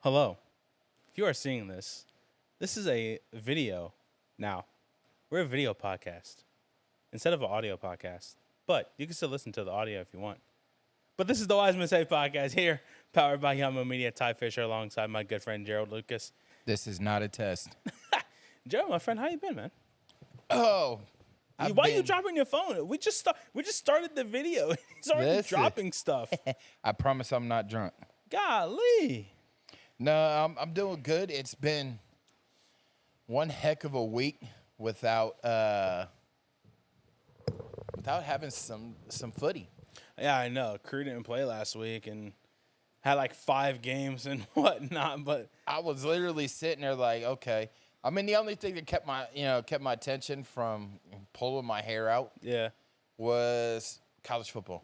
Hello. If you are seeing this, this is a video now. We're a video podcast instead of an audio podcast, but you can still listen to the audio if you want. But this is the Wisemen Say podcast here, powered by Yamo Media. Ty Fisher alongside my good friend Jerald Lucas. This is not a test. Jerald, my friend, how you been, man? Oh, Why you dropping your phone? We just started the video. He's already Listen. dropping stuff. I promise I'm not drunk. Golly. No, I'm doing good. It's been one heck of a week without having some footy. Yeah, I know. Crew didn't play last week and had like 5 games and whatnot, but I was literally sitting there like, okay. I mean, the only thing that kept my attention from pulling my hair out, was college football.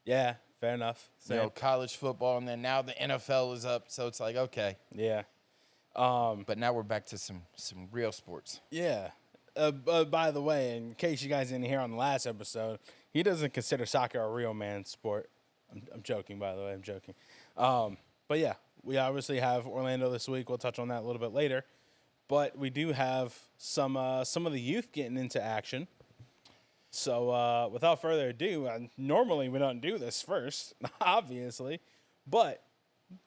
Yeah, fair enough. Same. College football, and then now the NFL is up, so it's like, okay. Yeah. But now we're back to some real sports. Yeah. By the way, in case you guys didn't hear on the last episode, he doesn't consider soccer a real man's sport. I'm joking, by the way. I'm joking. But yeah, we obviously have Orlando this week. We'll touch on that a little bit later. But we do have some of the youth getting into action. So without further ado, normally we don't do this first, obviously. But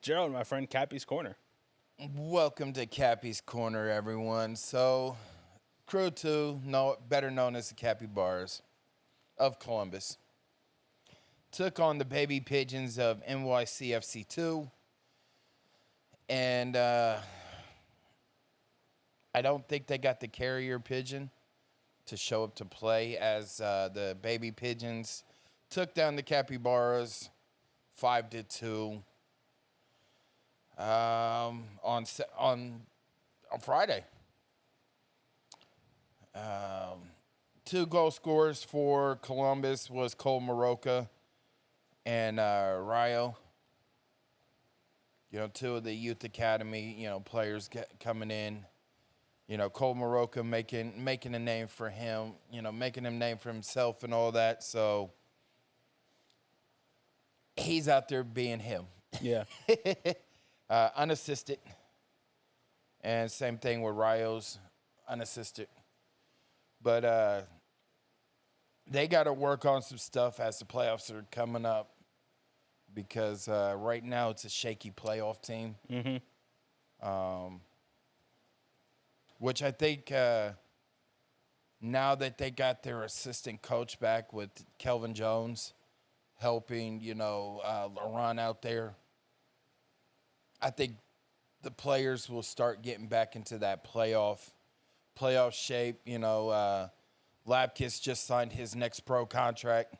Jerald, my friend, Cappy's Corner. Welcome to Cappy's Corner, everyone. So, Crew 2, better known as the Capybaras of Columbus, took on the baby pigeons of NYCFC II. And I don't think they got the carrier pigeon to show up to play, as the baby pigeons took down the Capybaras 5-2 on Friday. 2 goal scorers for Columbus was Cole Maroka and Rio. 2 of the youth academy, players coming in. Cole Maroka making a name for him, making him name for himself and all that. So he's out there being him. Yeah. Unassisted. And same thing with Rio's unassisted. But they got to work on some stuff as the playoffs are coming up, because right now it's a shaky playoff team. Mm-hmm. Which I think now that they got their assistant coach back with Kelvin Jones helping, LaRon out there, I think the players will start getting back into that playoff shape. Lapkus just signed his next pro contract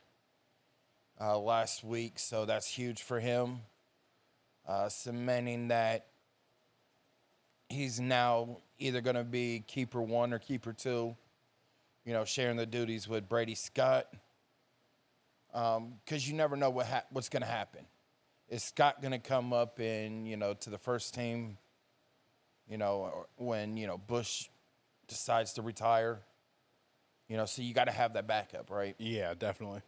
last week, so that's huge for him, cementing that he's now either going to be keeper 1 or keeper 2, sharing the duties with Brady Scott, because you never know what's going to happen. Is Scott going to come up in, to the first team, when, Bush decides to retire? So you got to have that backup, right? Yeah, definitely.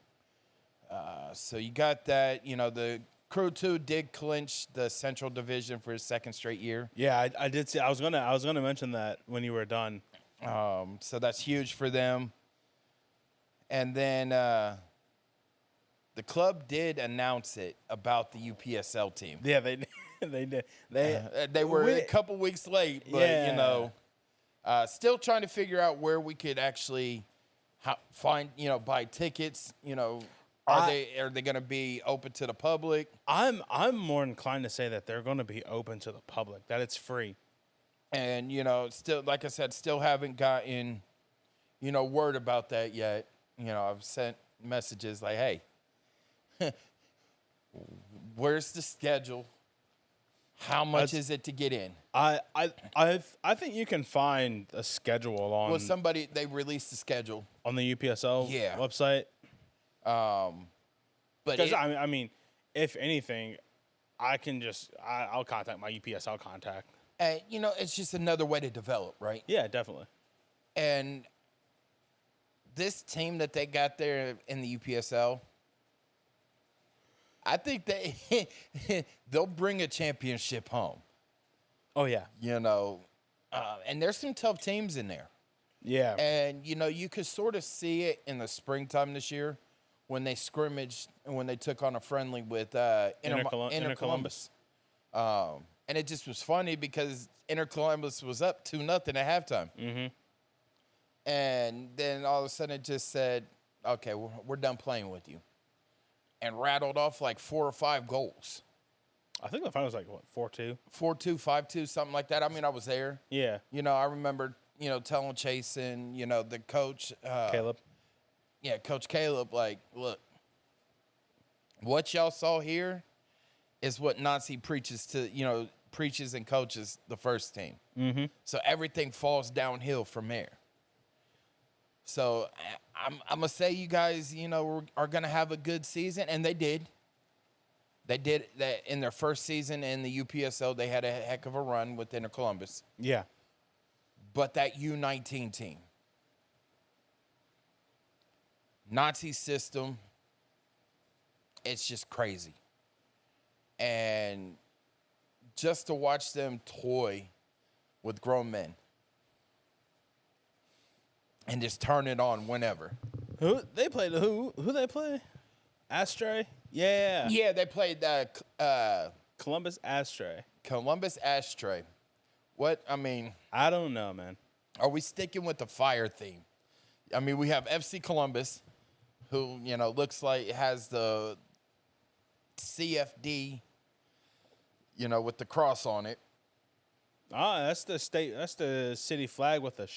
So you got that, the Crew 2 did clinch the Central Division for his 2nd straight year. Yeah, I did see. I was gonna mention that when you were done. So that's huge for them. And then the club did announce it about the UPSL team. Yeah, they did. They were a couple weeks late, but still trying to figure out where we could actually find, buy tickets. Are they going to be open to the public? I'm more inclined to say that they're going to be open to the public, that it's free. And, still, like I said, still haven't gotten, word about that yet. I've sent messages like, hey, where's the schedule? How much is it to get in? I think you can find a schedule on. Well, they released the schedule on the UPSL website. But because I mean, if anything, I'll contact my UPSL contact. And it's just another way to develop, right? Yeah, definitely. And this team that they got there in the UPSL, I think they'll bring a championship home. Oh yeah. And there's some tough teams in there. Yeah. And, you could sort of see it in the springtime this year when they scrimmaged and when they took on a friendly with Inter Columbus. And it just was funny because Inter Columbus was up 2-0 at halftime. Mm-hmm. And then all of a sudden it just said, okay, we're done playing with you. And rattled off like 4 or 5 goals. I think the final was like, what, 4-2? 4-2, 5-2, something like that. I mean, I was there. Yeah. I remember, telling Chase and, the coach. Caleb. Yeah, Coach Caleb, like, look, what y'all saw here is what Nazi preaches and coaches the first team. Mm-hmm. So everything falls downhill from there. So I'm going to say you guys, are going to have a good season, and they did. They did that in their first season in the UPSL. They had a heck of a run with Inter Columbus. Yeah. But that U19 team, Nazi system, it's just crazy. And just to watch them toy with grown men and just turn it on whenever. Who they play? Astray? Yeah. Yeah, they played Columbus Astray. Columbus Astray. I don't know, man. Are we sticking with the fire theme? I mean, we have FC Columbus, who, looks like it has the CFD, with the cross on it. Ah, that's the state. That's the city flag with the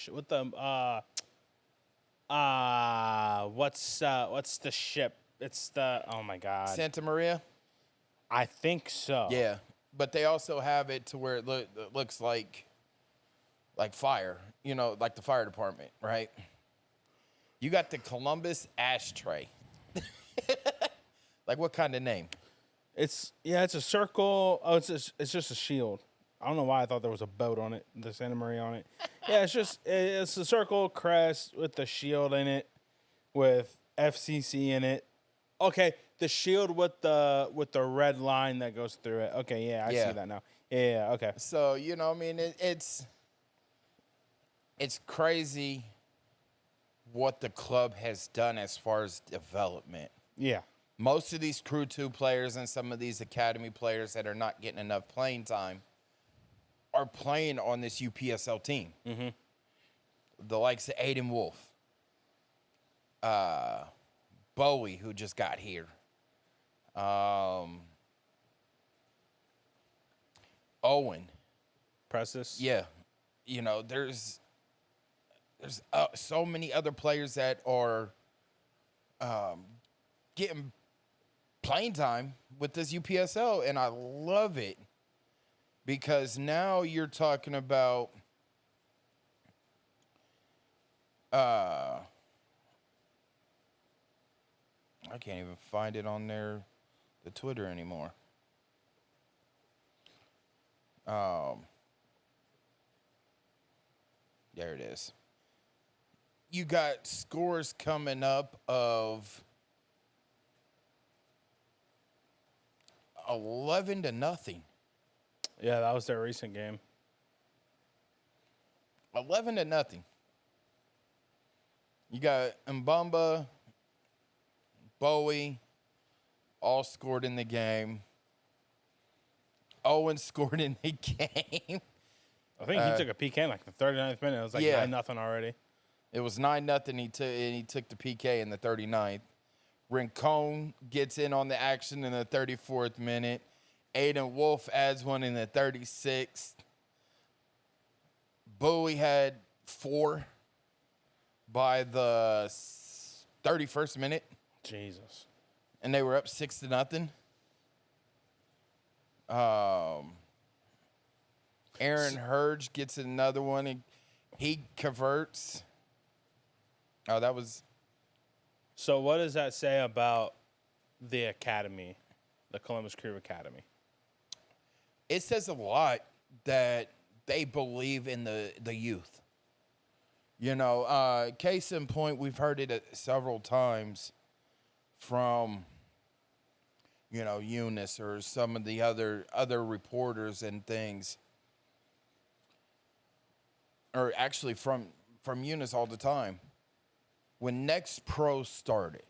what's the ship? It's the, oh my God. Santa Maria? I think so. Yeah, but they also have it to where it looks like fire, like the fire department, right? You got the Columbus Ashtray. Like, what kind of name? It's a circle. Oh, it's just a shield. I don't know why I thought there was a boat on it, the Santa Maria on it. Yeah, it's a circle crest with the shield in it, with FCC in it. Okay, the shield with the red line that goes through it. Okay, yeah, I see that now. Yeah, okay. So, it's crazy what the club has done as far as development. Yeah. Most of these Crew 2 players and some of these academy players that are not getting enough playing time are playing on this UPSL team. Mm-hmm. The likes of Aiden Wolf, Bowie, who just got here, Owen. Presses. Yeah. There's so many other players that are getting playing time with this UPSL, and I love it because now you're talking about I can't even find it on the Twitter anymore. There it is. You got scores coming up of 11-0. Yeah, that was their recent game. 11-0. You got Mbamba, Bowie, all scored in the game. Owen scored in the game. I think he took a PK in like the 39th minute. It was like 9-0 already. It was 9-0. He took the PK in the 39th. Rincon gets in on the action in the 34th minute. Aiden Wolf adds one in the 36th. Bowie had 4 by the 31st minute. Jesus. And they were up 6-0. Aaron Hurge gets another one, and he converts. Oh, that was... So what does that say about the academy, the Columbus Crew Academy? It says a lot that they believe in the youth. Case in point, we've heard it several times from, Eunice or some of the other reporters and things. or actually from Eunice all the time. When Next Pro started,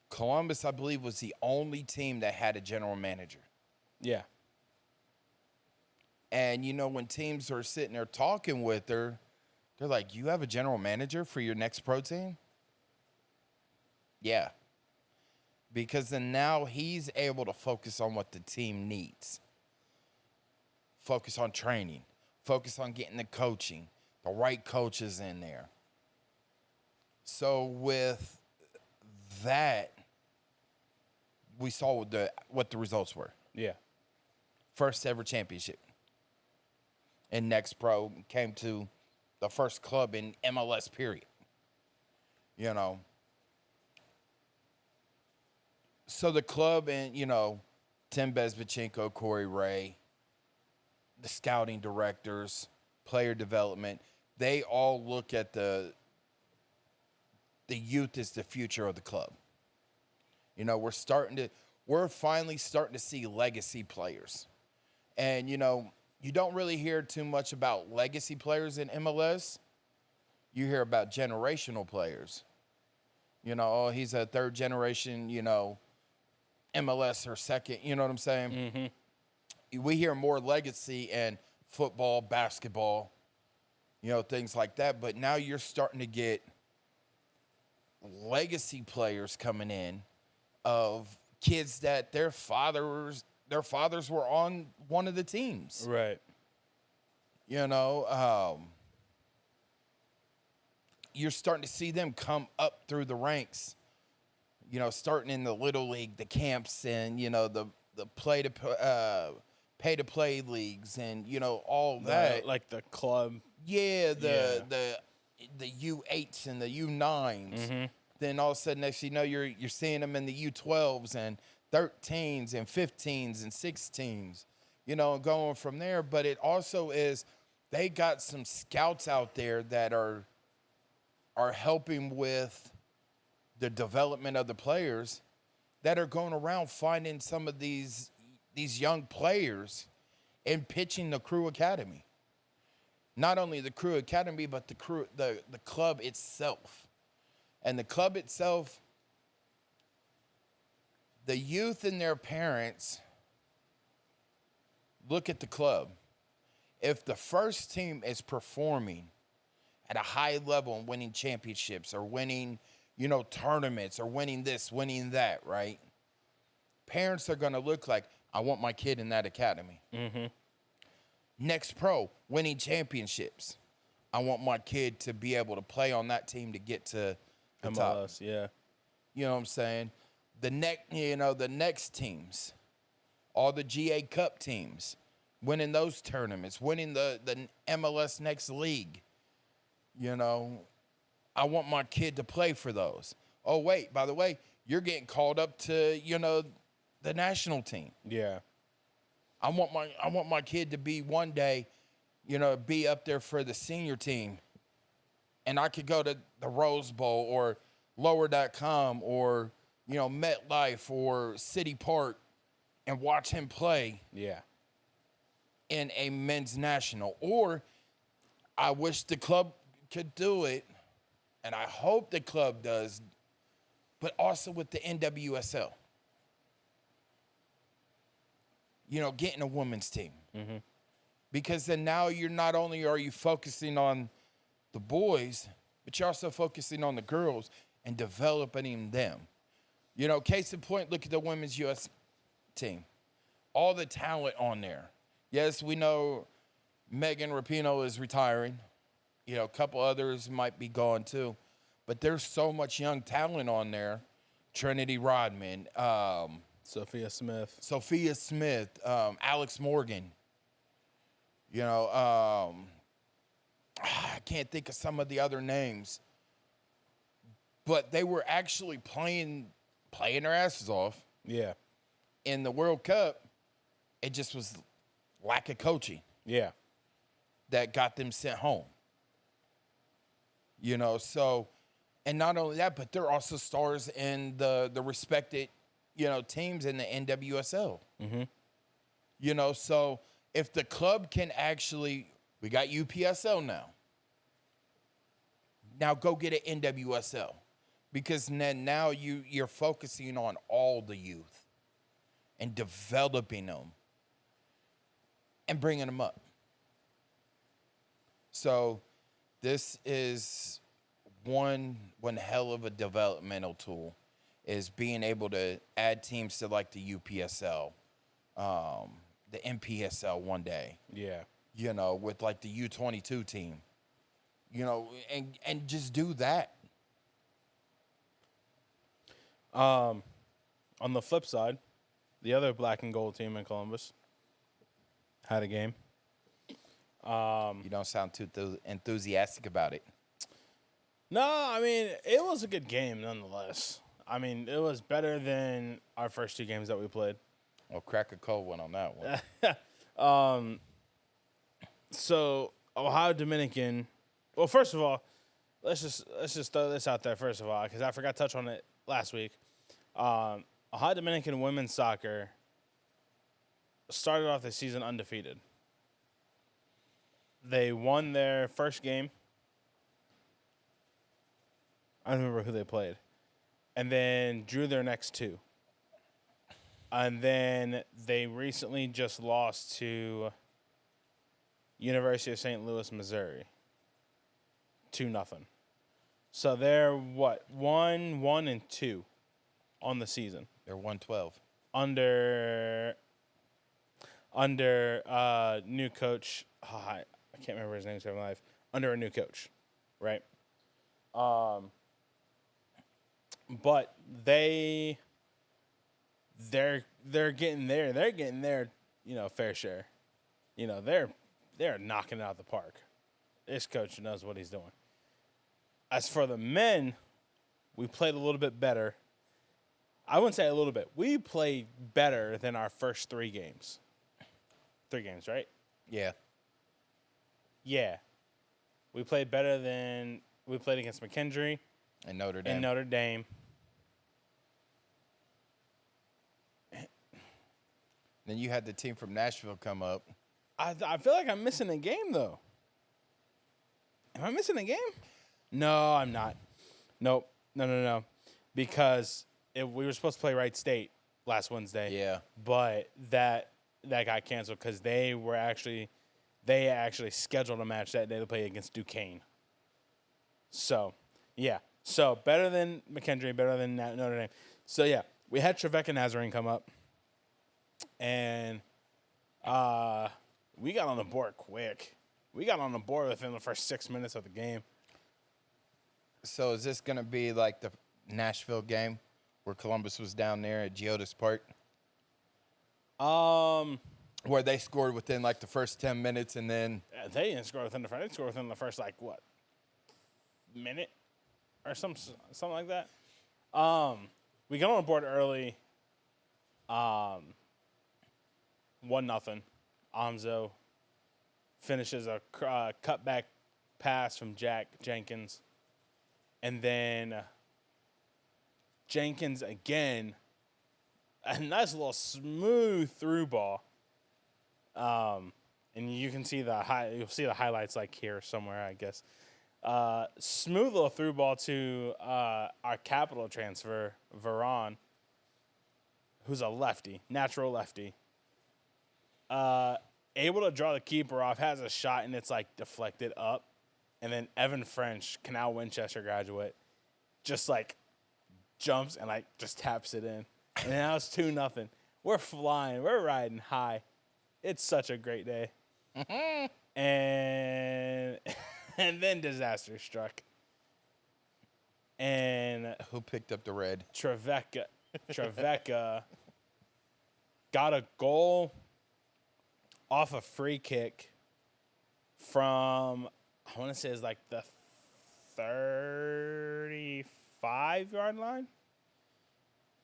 Columbus, I believe, was the only team that had a general manager. Yeah. And, you know, when teams are sitting there talking with her, they're like, you have a general manager for your Next Pro team? Yeah. Because then now he's able to focus on what the team needs. Focus on training. Focus on getting the coaching. The right coaches in there. So with that, we saw what the results were. Yeah. First ever championship. And Next Pro came to the first club in MLS, period. You know. So the club and, you know, Tim Bezbachenko, Corey Ray, the scouting directors, player development, they all look at the youth as the future of the club. You know, we're finally starting to see legacy players. And, you know, you don't really hear too much about legacy players in MLS. You hear about generational players. You know, oh, he's a third generation, you know, MLS or second, you know what I'm saying? Mm-hmm. We hear more legacy in football, basketball, you know, things like that. But now you're starting to get legacy players coming in of kids that their fathers were on one of the teams. Right. You know, you're starting to see them come up through the ranks, you know, starting in the little league, the camps, and, you know, the pay-to-play leagues, and, you know, all that. Like the club. Yeah, the U8s and the U9s. Mm-hmm. Then all of a sudden, next you know, you're seeing them in the U12s and 13s and 15s and 16s, you know, going from there. But it also is, they got some scouts out there that are helping with the development of the players, that are going around finding some of these young players and pitching the Crew Academy. Not only the Crew Academy, but the club itself. And the club itself, the youth and their parents look at the club. If the first team is performing at a high level and winning championships or winning, you know, tournaments or winning this, winning that, right? Parents are going to look like, I want my kid in that academy. Mm-hmm. Next Pro, winning championships. I want my kid to be able to play on that team to get to the MLS, top. Yeah. You know what I'm saying? The next teams, all the GA Cup teams, winning those tournaments, winning the MLS Next League. You know, I want my kid to play for those. Oh, wait, by the way, you're getting called up to, you know, the national team. Yeah. I want my kid to be one day, you know, be up there for the senior team. And I could go to the Rose Bowl or Lower.com or, you know, MetLife or City Park and watch him play. Yeah. In a men's national. Or I wish the club could do it, and I hope the club does, but also with the NWSL. You know, getting a women's team. Mm-hmm. Because then now you're not only are you focusing on the boys, but you're also focusing on the girls and developing them. You know, case in point, look at the women's U.S. team. All the talent on there. Yes, we know Megan Rapinoe is retiring. You know, a couple others might be gone too. But there's so much young talent on there. Trinity Rodman. Sophia Smith. Alex Morgan. You know, I can't think of some of the other names. But they were actually playing their asses off. Yeah. In the World Cup, it just was lack of coaching. Yeah. That got them sent home. You know, so, and not only that, but they're also stars in the respected, you know, teams in the NWSL. Mm-hmm. You know, so if the club can actually We got UPSL now. Now go get an NWSL. Because then now you're focusing on all the youth and developing them and bringing them up. So this is one hell of a developmental tool, is being able to add teams to like the UPSL, the NPSL one day. Yeah. You know, with like the U22 team. You know, and just do that. On the flip side, the other black and gold team in Columbus had a game. You don't sound too enthusiastic about it. No, I mean, it was a good game nonetheless. I mean, it was better than our first two games that we played. Well, crack a cold one on that one. So Ohio Dominican. Well, first of all, let's just throw this out there first of all, because I forgot to touch on it last week. Ohio Dominican women's soccer started off the season undefeated. They won their first game. I don't remember who they played. And then drew their next two. And then they recently just lost to University of St. Louis, Missouri. 2-0. So they're what? 1-2 on the season. They're 112. Under new coach. Oh, I can't remember his name in my life. Under a new coach, right? But they're getting there. They're getting their, fair share. They're knocking it out of the park. This coach knows what he's doing. As for the men, we played a little bit better. I wouldn't say a little bit. We played better than our first 3 games. 3 games, right? Yeah. Yeah. We played better than we played against McKendree And Notre Dame. and Notre Dame. Then you had the team from Nashville come up. I feel like I'm missing a game, though. Am I missing a game? No, I'm not. Nope. No. Because we were supposed to play Wright State last Wednesday. Yeah. But that got canceled because they actually scheduled a match that day to play against Duquesne. So, yeah. So, better than McKendree, better than Notre Dame. So, yeah, we had Trevecca Nazarene come up. And we got on the board quick. We got on the board within the first 6 minutes of the game. So is this going to be like the Nashville game where Columbus was down there at Geodis Park? Where they scored within like the first 10 minutes and then... They didn't score within the first. They scored within the first, minute or something like that. We got on the board early. 1-0. Amzo finishes a cutback pass from Jack Jenkins. And then Jenkins again, a nice little smooth through ball. And you can see you'll see the highlights like here somewhere, I guess. Smooth little through ball to our capital transfer, Veron, who's a lefty, natural lefty. Able to draw the keeper off, has a shot, and it's like deflected up. And then Evan French, Canal Winchester graduate, just like jumps and like just taps it in. And now it's 2-0. We're flying. We're riding high. It's such a great day. And then disaster struck. And Who picked up the red? Trevecca got a goal off a free kick from, I want to say it's like the 35-yard line.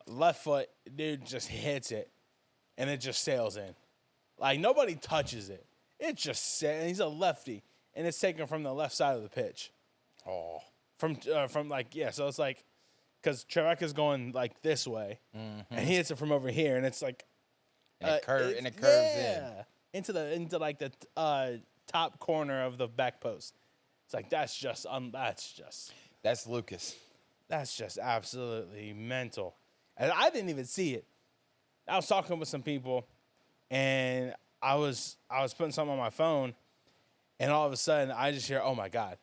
Left foot, dude just hits it, and it just sails in. Like, nobody touches it. It just sails. He's a lefty, and it's taken from the left side of the pitch. Oh. So it's like, because Trevecca's going, like, this way, and he hits it from over here, and it's like... And it curves in. Into the top corner of the back post. It's like that's just Lucas. that's just absolutely mental. And I didn't even see it. I was talking with some people, and I was putting something on my phone, and all of a sudden I just hear, "Oh my God!"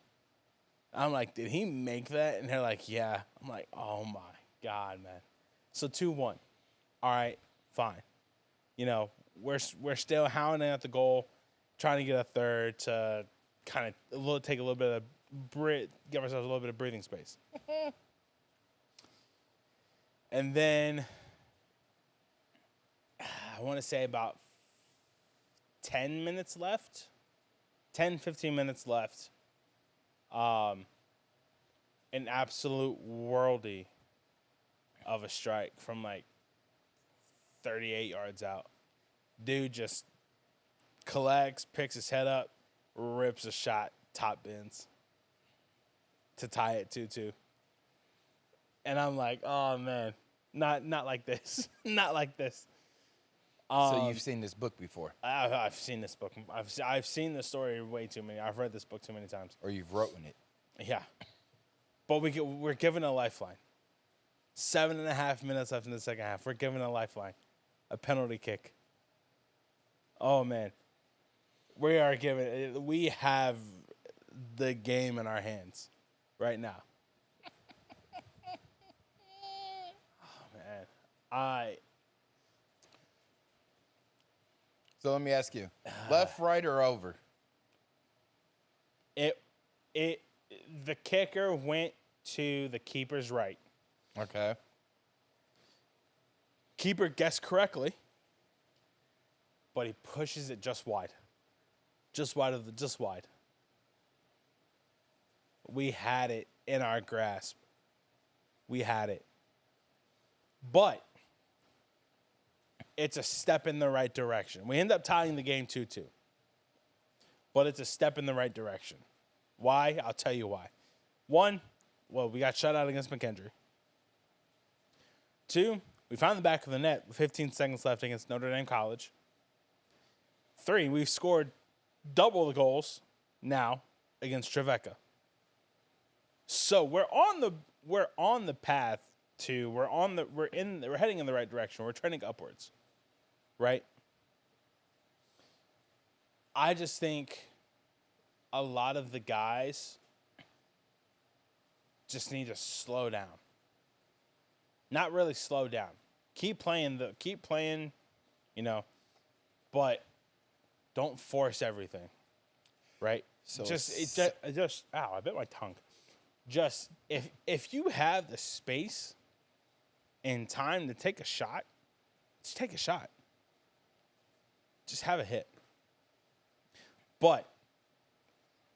I'm like, "Did he make that?" And they're like, "Yeah." I'm like, "Oh my God, man!" So 2-1. All right, fine. You know, we're still hounding at the goal, trying to get a third to kind of take a little bit of give ourselves a little bit of breathing space. And then I want to say about 10 minutes left, 10, 15 minutes left. An absolute worldie of a strike from like 38 yards out. Dude just collects, picks his head up, rips a shot, top bins to tie it 2-2. And I'm like, oh man, not like this, not like this. So you've seen this book before, I've seen this book. I've seen the story way too many. I've read this book too many times. or you've written it. Yeah, but we're given a lifeline. 7.5 minutes left in the second half. We're given a lifeline, a penalty kick. Oh man, we have the game in our hands right now. Oh man, So let me ask you, left, right, or over? The kicker went to the keeper's right. Okay. Keeper guessed correctly, but he pushes it just wide. Just wide. We had it in our grasp. We had it. But it's a step in the right direction. We end up tying the game 2-2. But it's a step in the right direction. Why? I'll tell you why. 1, well, we got shut out against McKendree. 2, we found the back of the net with 15 seconds left against Notre Dame College. 3, we've scored double the goals now against Trevecca. So we're on the path to we're heading in the right direction. We're trending upwards. Right? I just think a lot of the guys just need to slow down. Not really slow down. Keep playing, you know, but don't force everything. Right? So I bit my tongue. Just if you have the space and time to take a shot, just take a shot. Just have a hit. But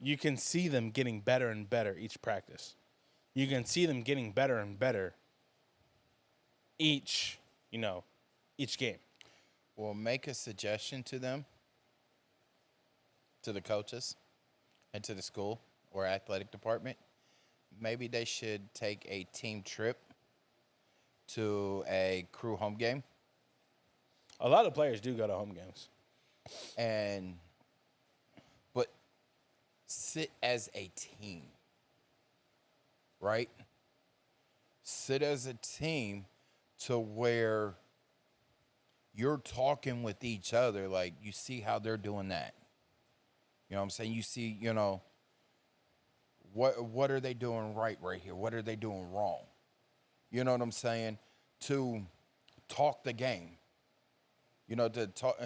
you can see them getting better and better each practice. You can see them getting better and better each game. Well, make a suggestion to them, to the coaches, and to the school or athletic department. Maybe they should take a team trip to a crew home game. A lot of players do go to home games. But sit as a team, right? Sit as a team to where you're talking with each other. Like, you see how they're doing that. You know what I'm saying? You see, what are they doing right here? What are they doing wrong? You know what I'm saying? To talk the game. To talk,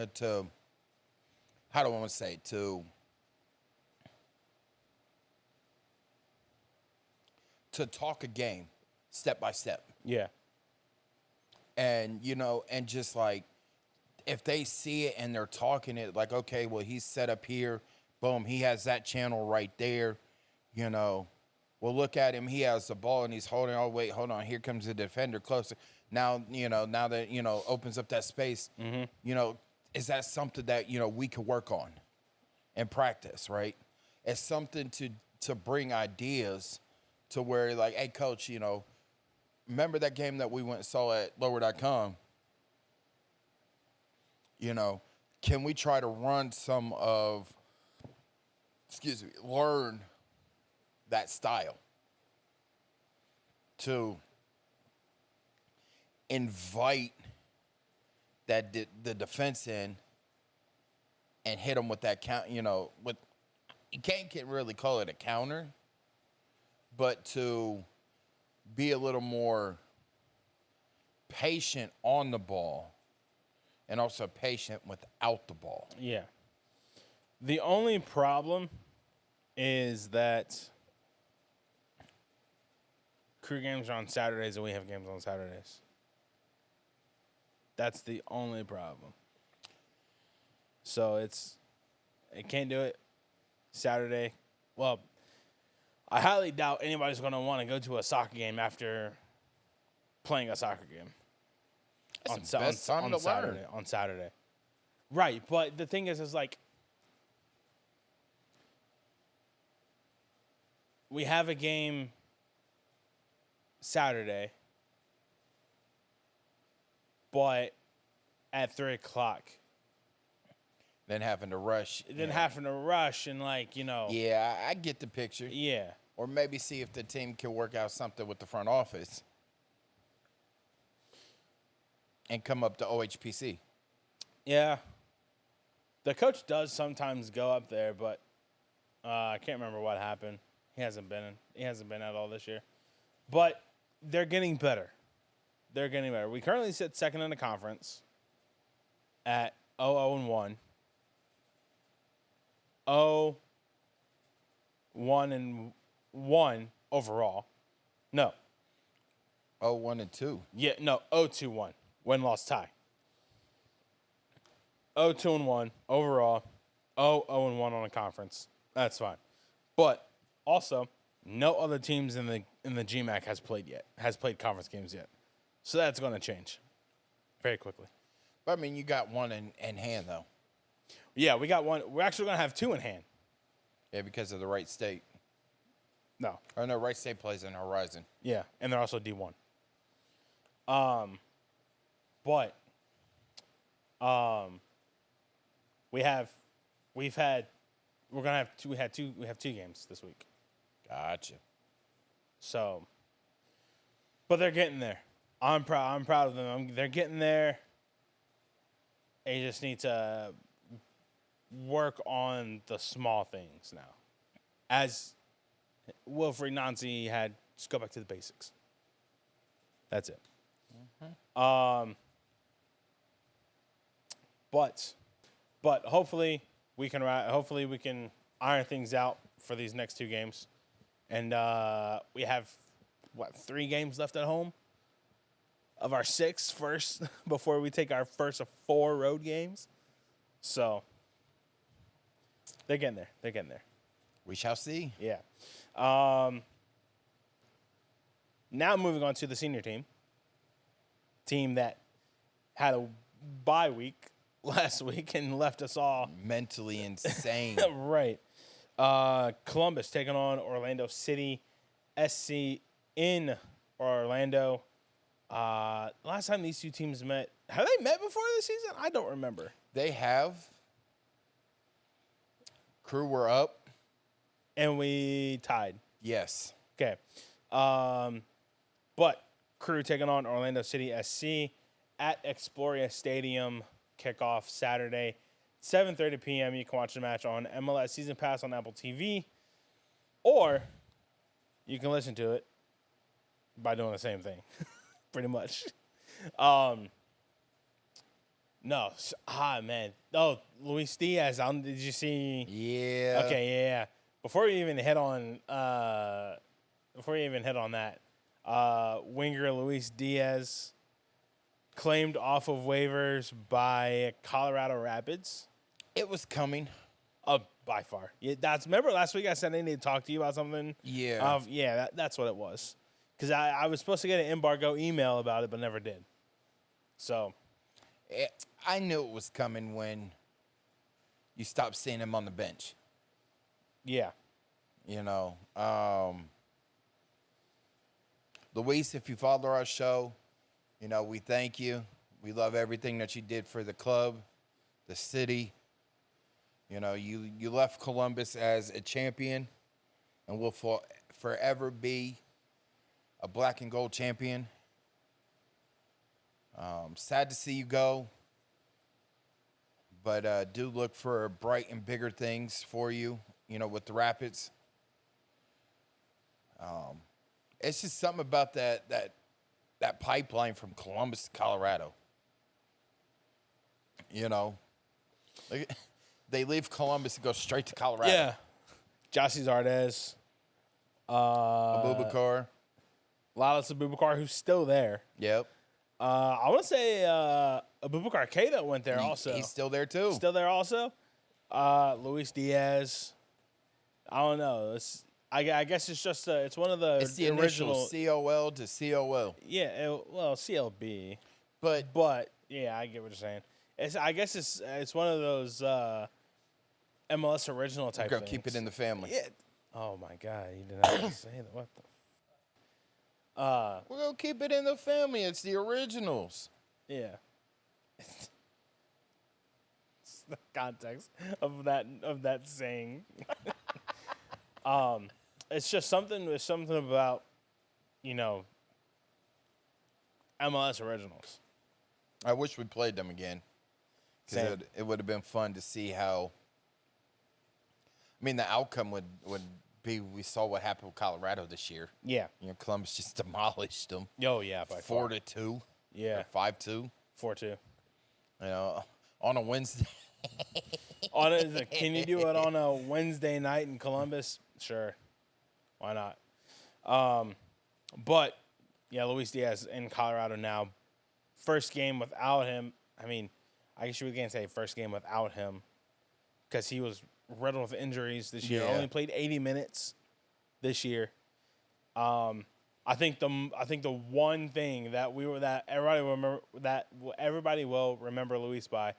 how do I want to say it? To talk a game step by step. Yeah. And, and just like, if they see it and they're talking it, like, okay, well, he's set up here. Boom, he has that channel right there. Well, look at him. He has the ball and he's holding. Oh, wait, hold on. Here comes the defender closer. Now that, opens up that space, is that something that, we could work on and practice, right? It's something to bring ideas to where, like, hey, coach, remember that game that we went and saw at lower.com? Can we try to run some of learn that style, to invite the defense in and hit them with that count. With you can't really call it a counter, but to be a little more patient on the ball and also patient without the ball. Yeah. The only problem is that Crew games are on Saturdays and we have games on Saturdays. That's the only problem. So it can't do it Saturday. Well, I highly doubt anybody's going to want to go to a soccer game after playing a soccer game. That's the best time to learn. On Saturday. Right, but the thing is like, we have a game Saturday, but at 3 o'clock. Then having to rush. And like, Yeah, I get the picture. Yeah. Or maybe see if the team can work out something with the front office and come up to OHPC. Yeah. The coach does sometimes go up there, but I can't remember what happened. He hasn't been at all this year. But they're getting better. We currently sit second in the conference at 0-1. 0-1 overall. No. 0-1-2. Yeah, no, 0-2-1. Win-loss tie. 0-2-1 overall. 0-1 on the conference. That's fine. But also, no other teams in the GMAC has played conference games yet. So that's going to change very quickly. But I mean, you got one in hand though. Yeah, we got one. We're actually going to have two in hand. Yeah, because of the Wright State. No. Or no, Wright State plays in Horizon. Yeah, and they're also D1. We have two games this week. Gotcha. So, but they're getting there. I'm proud of them. They're getting there. They just need to work on the small things now. As Wilfred Nancy had, just go back to the basics. That's it. Mm-hmm. But hopefully we can iron things out for these next two games, and we have 3 games left at home of our 6 first before we take our first of 4 road games. So they're getting there. We shall see. Yeah. Now moving on to the senior team that had a bye week last week and left us all mentally insane. Right. Columbus taking on Orlando City SC in Orlando. Last time these two teams met, have they met before this season? I don't remember. They have. Crew were up. And we tied. Yes. Okay. But Crew taking on Orlando City SC at Exploria Stadium. Kickoff Saturday, 7:30 p.m. You can watch the match on MLS Season Pass on Apple TV, or you can listen to it by doing the same thing, pretty much. Man. Oh, Luis Diaz. Did you see? Yeah. Okay, yeah. Before we even hit on that, winger Luis Diaz claimed off of waivers by Colorado Rapids. It was coming. By far. Yeah, remember last week I said I needed to talk to you about something? Yeah. That's what it was. Because I was supposed to get an embargo email about it, but never did. So. I knew it was coming when you stopped seeing him on the bench. Yeah. Luis, if you follow our show, we thank you. We love everything that you did for the club, the city. You know, you left Columbus as a champion and will forever be a black and gold champion. Sad to see you go, but do look for bright and bigger things for you, you know, with the Rapids. It's just something about that pipeline from Columbus to Colorado. You know, they leave Columbus and go straight to Colorado. Yeah. Jossie Zardes. Abubakar. Lalas Abubakar, who's still there. Yep. I want to say Abubakar Keita went there also. He's still there too. Still there also. Luis Diaz. I don't know. I guess it's just it's one of the It's the original initial COL to COL. Yeah, well, CLB. But yeah, I get what you're saying. I guess it's one of those MLS original type we're gonna things. keep it in the family. Yeah. Oh my God, you didn't have to say that. What the? We're gonna keep it in the family. It's the originals. Yeah. It's the context of that saying. It's just something about, you know, MLS originals. I wish we played them again. Because it would have been fun to see how. I mean, the outcome would be we saw what happened with Colorado this year. Yeah. You know, Columbus just demolished them. Oh yeah, by 4-2. Yeah. 5-2. 4-2. You know, on a Wednesday. Can you do it on a Wednesday night in Columbus? Sure. Why not? But yeah, Luis Diaz in Colorado now. First game without him. I mean, I guess you can't say first game without him because he was riddled with injuries this year. Yeah. Only played 80 minutes this year. I think the one thing that everybody will remember Luis by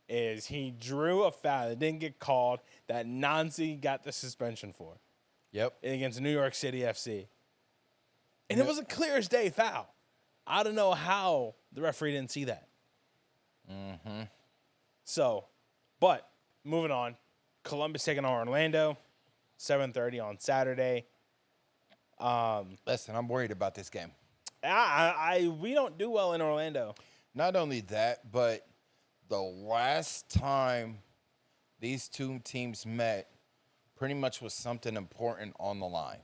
is he drew a foul that didn't get called that Nancy got the suspension for. Yep. Against New York City FC. And it was a clear as day foul. I don't know how the referee didn't see that. Mm-hmm. So, but moving on, Columbus taking on Orlando, 7:30 on Saturday. Listen, I'm worried about this game. We don't do well in Orlando. Not only that, but the last time these two teams met pretty much was something important on the line.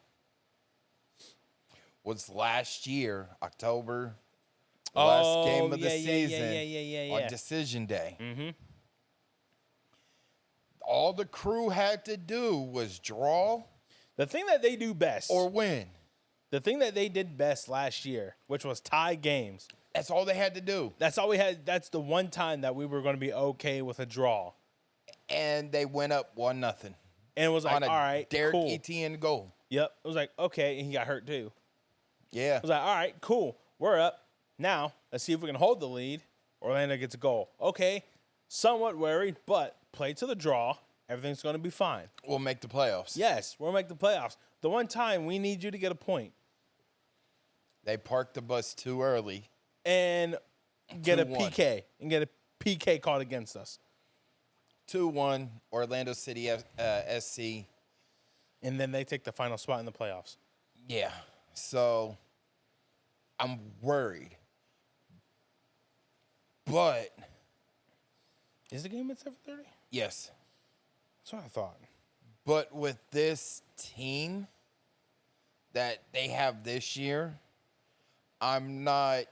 Was last year, October, the last game of the season on decision day. Mm-hmm. All the crew had to do was draw The thing that they do best, or win. the thing that they did best last year, which was tie games. That's all they had to do. That's all we had. That's the one time that we were going to be okay with a draw. And they went up 1-0. And it was like, on a all right, Derek cool. Etienne goal. Yep. It was like, okay, and he got hurt too. Yeah. I was like, all right, cool. We're up. Now, let's see if we can hold the lead. Orlando gets a goal. Okay, somewhat worried, but play to the draw. Everything's going to be fine. We'll make the playoffs. Yes, we'll make the playoffs. The one time we need you to get a point. They parked the bus too early. And get a 2-1. PK. And get a PK called against us. 2-1, Orlando City SC. And then they take the final spot in the playoffs. Yeah. So I'm worried. But Is the game at 7:30? yes. That's what I thought. But with this team that they have this year, I'm not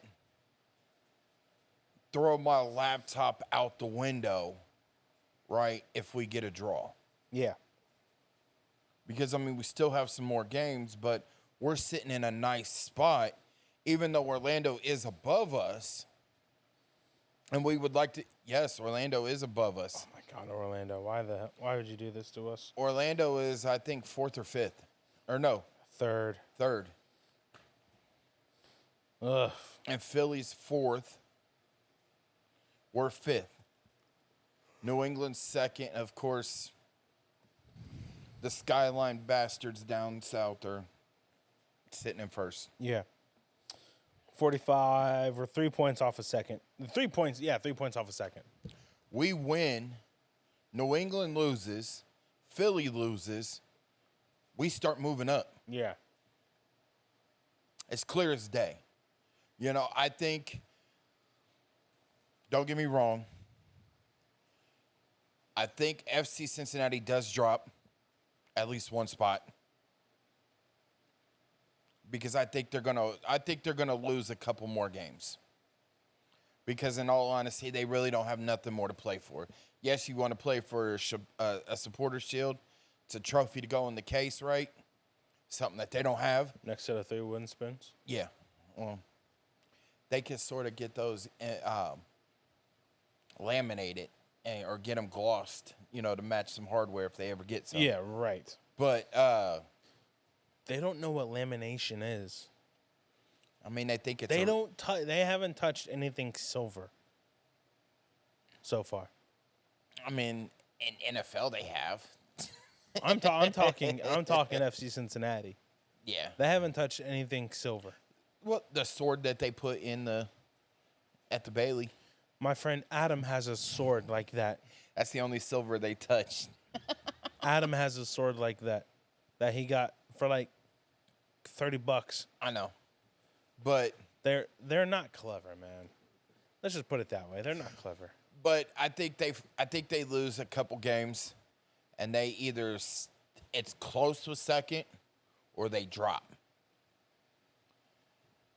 throwing my laptop out the window, right, if we get a draw. Yeah. Because, I mean, we still have some more games, but we're sitting in a nice spot, even though Orlando is above us. And we would like to, yes, Orlando is above us. Oh, my God, Orlando. Why would you do this to us? Orlando is, I think, 4th or 5th. Or no, Third. 3rd. Ugh. And Philly's 4th. We're 5th. New England's 2nd. Of course, the Skyline bastards down south are sitting in 1st. Yeah. 45 or 3 points off a second. 3 points, yeah, 3 points off a second. We win, New England loses, Philly loses, we start moving up. Yeah. It's clear as day. You know, I think, don't get me wrong, I think FC Cincinnati does drop at least one spot. Because I think they're gonna lose a couple more games. Because in all honesty, they really don't have nothing more to play for. Yes, you want to play for a supporter shield. It's a trophy to go in the case, right? Something that they don't have. Next to the 3 wooden spoons. Yeah. Well, they can sort of get those laminated or get them glossed, you know, to match some hardware if they ever get some. Yeah, right. But They don't know what lamination is. I mean, they think it's They haven't touched anything silver so far. I mean, in NFL they have. I'm talking FC Cincinnati. Yeah. They haven't touched anything silver. Well, the sword that they put at the Bailey. My friend Adam has a sword like that. That's the only silver they touched. Adam has a sword like that he got for like $30. I know. But they're not clever, man. Let's just put it that way. They're not clever. But I think they lose a couple games, and they either it's close to a second, or they drop.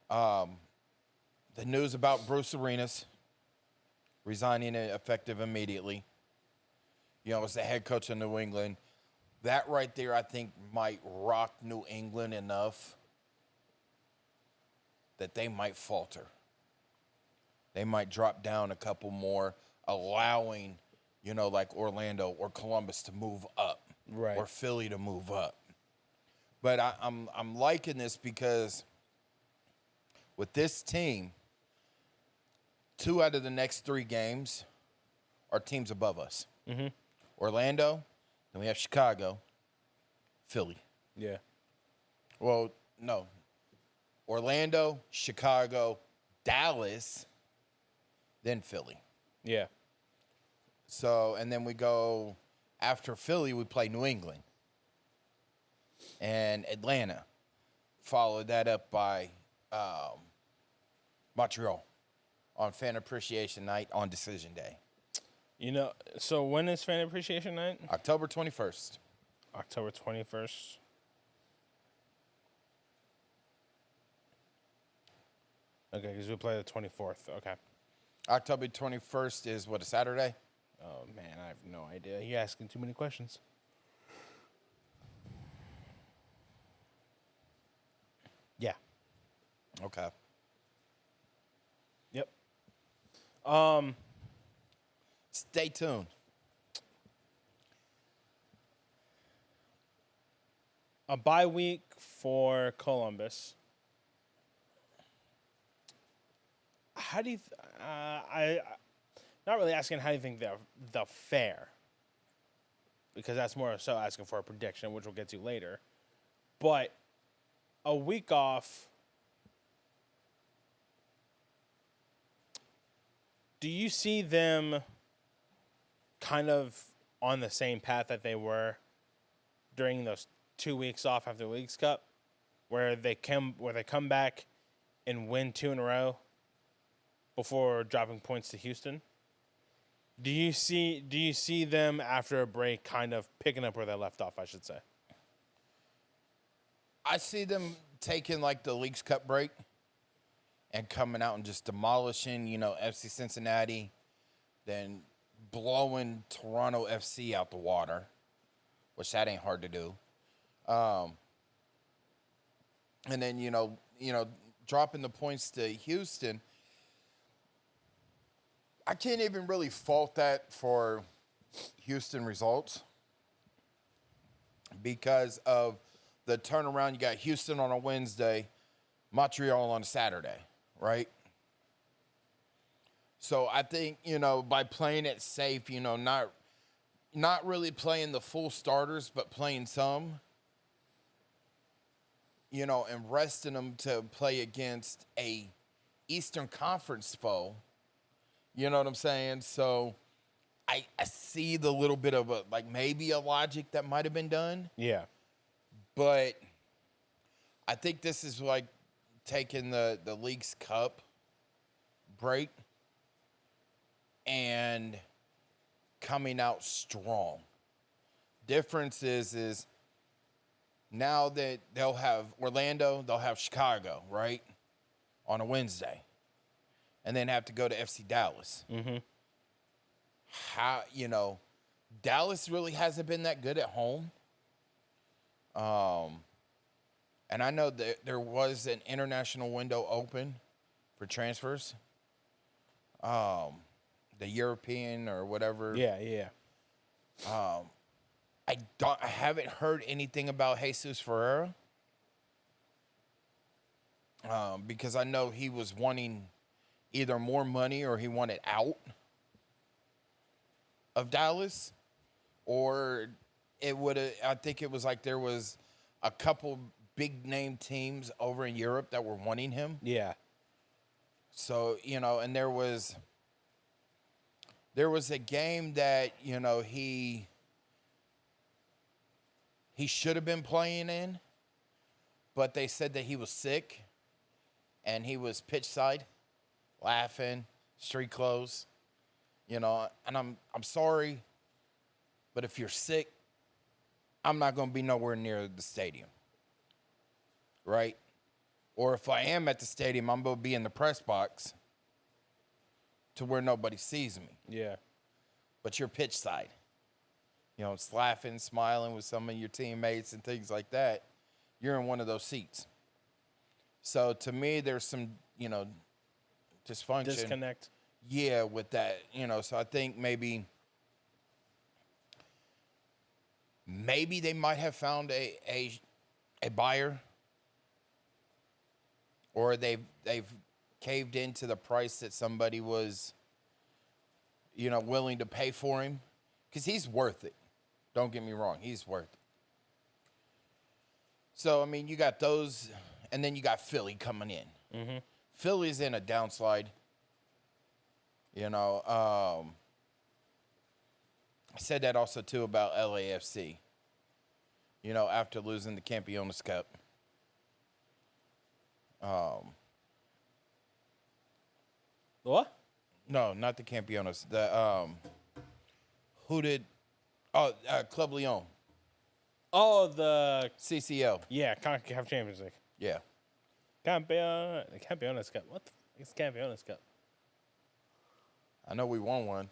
The news about Bruce Arenas resigning effective immediately. You know, as the head coach of New England, that right there I think might rock New England enough that they might falter. They might drop down a couple more, allowing, you know, like Orlando or Columbus to move up, Right. or Philly to move up. But I'm liking this because with this team, 2 out of the next 3 games are teams above us. Mm-hmm. Orlando, then we have Chicago, Philly. Yeah. Well, no. Orlando, Chicago, Dallas, then Philly. Yeah. So, and then we go, after Philly, we play New England and Atlanta. Followed that up by Montreal on Fan Appreciation Night on Decision Day. You know, so when is Fan Appreciation Night? October 21st. October 21st. Okay, because we play the 24th. Okay. October 21st is what, a Saturday? Oh, man, I have no idea. You're asking too many questions. Yeah. Okay. Yep. Stay tuned. A bye week for Columbus. How do you? I not really asking how you think they'll fare, because that's more so asking for a prediction, which we'll get to later. But a week off. Do you see them kind of on the same path that they were during those 2 weeks off after the Leagues Cup, where they come back and win 2 in a row before dropping points to Houston? Do you see them after a break kind of picking up where they left off, I should say? I see them taking like the Leagues Cup break and coming out and just demolishing, you know, FC Cincinnati, then blowing Toronto FC out the water, which that ain't hard to do. And then, you know, dropping the points to Houston. I can't even really fault that for Houston results because of the turnaround. You got Houston on a Wednesday, Montreal on a Saturday, right? So I think, you know, by playing it safe, you know, not really playing the full starters, but playing some, you know, and resting them to play against a Eastern Conference foe. You know what I'm saying? So I see the little bit of a like maybe a logic that might have been done, Yeah. but I think this is like taking the League's Cup break and coming out strong. Difference is now that they'll have Orlando, they'll have Chicago, right? On a Wednesday. And then have to go to FC Dallas. Mm-hmm. How, Dallas really hasn't been that good at home. And I know that there was an international window open for transfers. The European or whatever. Yeah. I haven't heard anything about Jesus Ferreira. Because I know he was wanting either more money or he wanted out of Dallas, or I think it was like there was a couple big name teams over in Europe that were wanting him. Yeah. So, and there was a game that, he should have been playing in, but they said that he was sick and he was pitch side, laughing, street clothes, and I'm sorry, but if you're sick, I'm not going to be nowhere near the stadium, right? Or if I am at the stadium, I'm going to be in the press box to where nobody sees me. Yeah. But you're pitch side, it's laughing, smiling with some of your teammates and things like that. You're in one of those seats. So to me, there's some, dysfunction. Disconnect. Yeah, with that, so I think maybe they might have found a buyer, or they've caved into the price that somebody was, willing to pay for him, because he's worth it. Don't get me wrong, he's worth it. So, you got those, and then you got Philly coming in. Mm-hmm. Philly's in a downslide. I said that also, too, about LAFC, after losing the Campeones Cup. What? No, not the Campeones. Club Leon. Oh, the CCL. yeah, CONCACAF Champions League. Yeah. Campeones Cup. What the fuck is Campeones Cup? I know we won one.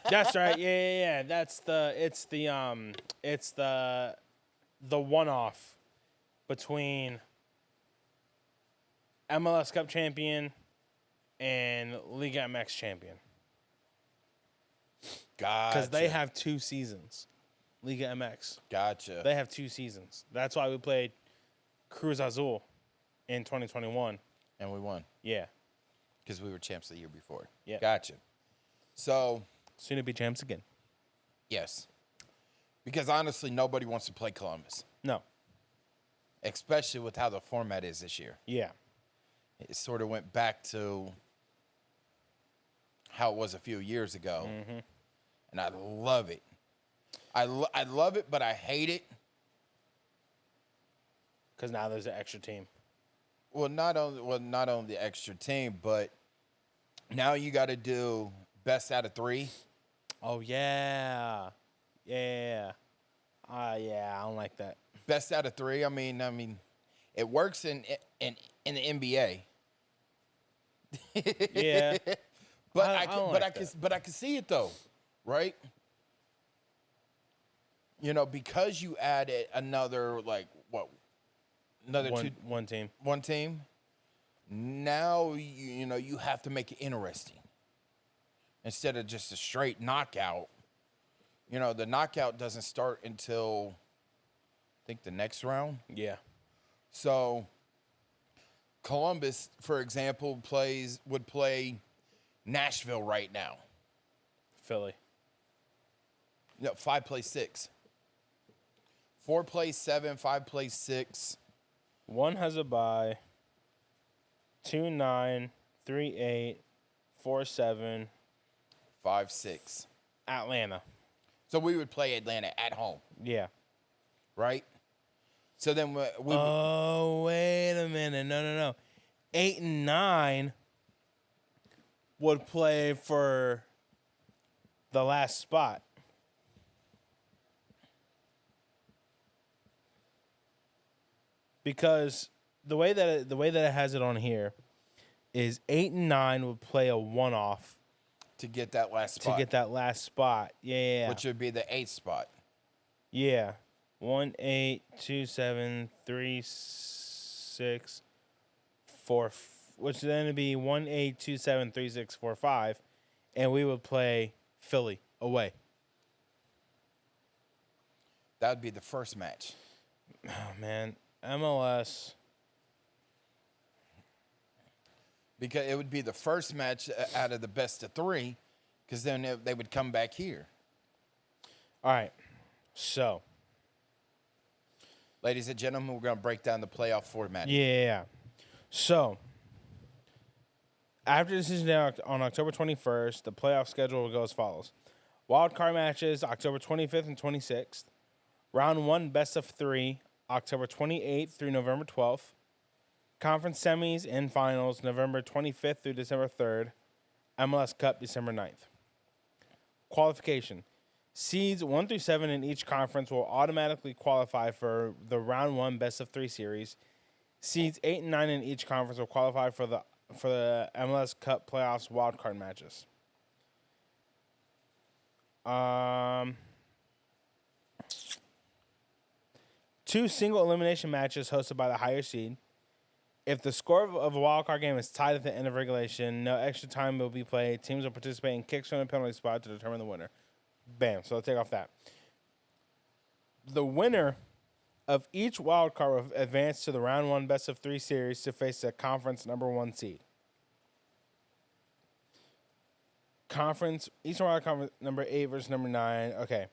That's right. Yeah. It's the one-off between MLS Cup champion and Liga MX champion. Gotcha. Because they have 2 seasons. Liga MX. Gotcha. They have 2 seasons. That's why we played Cruz Azul in 2021. And we won. Yeah. Because we were champs the year before. Yeah. Gotcha. So. Soon to be champs again. Yes. Because honestly, nobody wants to play Columbus. No. Especially with how the format is this year. Yeah. It sort of went back to how it was a few years ago. Mm-hmm. And I love it. I love it, but I hate it. Because now there's an extra team. Well, not only the extra team, but now you got to do best out of 3. Oh, yeah. Yeah. Yeah, I don't like that. Best out of 3. I mean, it works in the NBA. Yeah. But I can see it though, right? Because you added another one team. One team. Now you have to make it interesting. Instead of just a straight knockout. The knockout doesn't start until I think the next round. Yeah. So Columbus, for example, would play Nashville right now. Philly. 5 plays 6. 4 plays 7, 5 plays 6. 1 has a bye. 2-9, 3-8, 4-7, 5, 6. Atlanta. So we would play Atlanta at home, Yeah. right? So then we Oh, wait a minute. No. 8 and 9 would play for the last spot. Because the way that it has it on here is 8 and 9 would play a one-off to get that last spot. to get that last spot. Yeah. Which would be the 8th spot. Yeah. 1, 8, 2, 7, 3, 6, 4, which then would be 1, 8, 2, 7, 3, 6, 4, 5, and we would play Philly away. That would be the first match. Oh man, MLS. Because it would be the first match out of the best of 3, because then they would come back here. All right, so. Ladies and gentlemen, we're going to break down the playoff format. Yeah. So, after the season on October 21st, the playoff schedule will go as follows. Wild card matches, October 25th and 26th. Round 1, best of 3, October 28th through November 12th. Conference semis and finals, November 25th through December 3rd. MLS Cup, December 9th. Qualification. Seeds 1 through 7 in each conference will automatically qualify for the round 1 best of 3 series. Seeds 8 and 9 in each conference will qualify for the MLS Cup playoffs wildcard matches. 2 single elimination matches hosted by the higher seed. If the score of a wildcard game is tied at the end of regulation, no extra time will be played. Teams will participate in kicks from the penalty spot to determine the winner. Bam. So I'll take off that. The winner of each wild card will advance to the round 1 best of 3 series to face the conference number 1 seed. Each wild card number 8 versus number 9. Okay.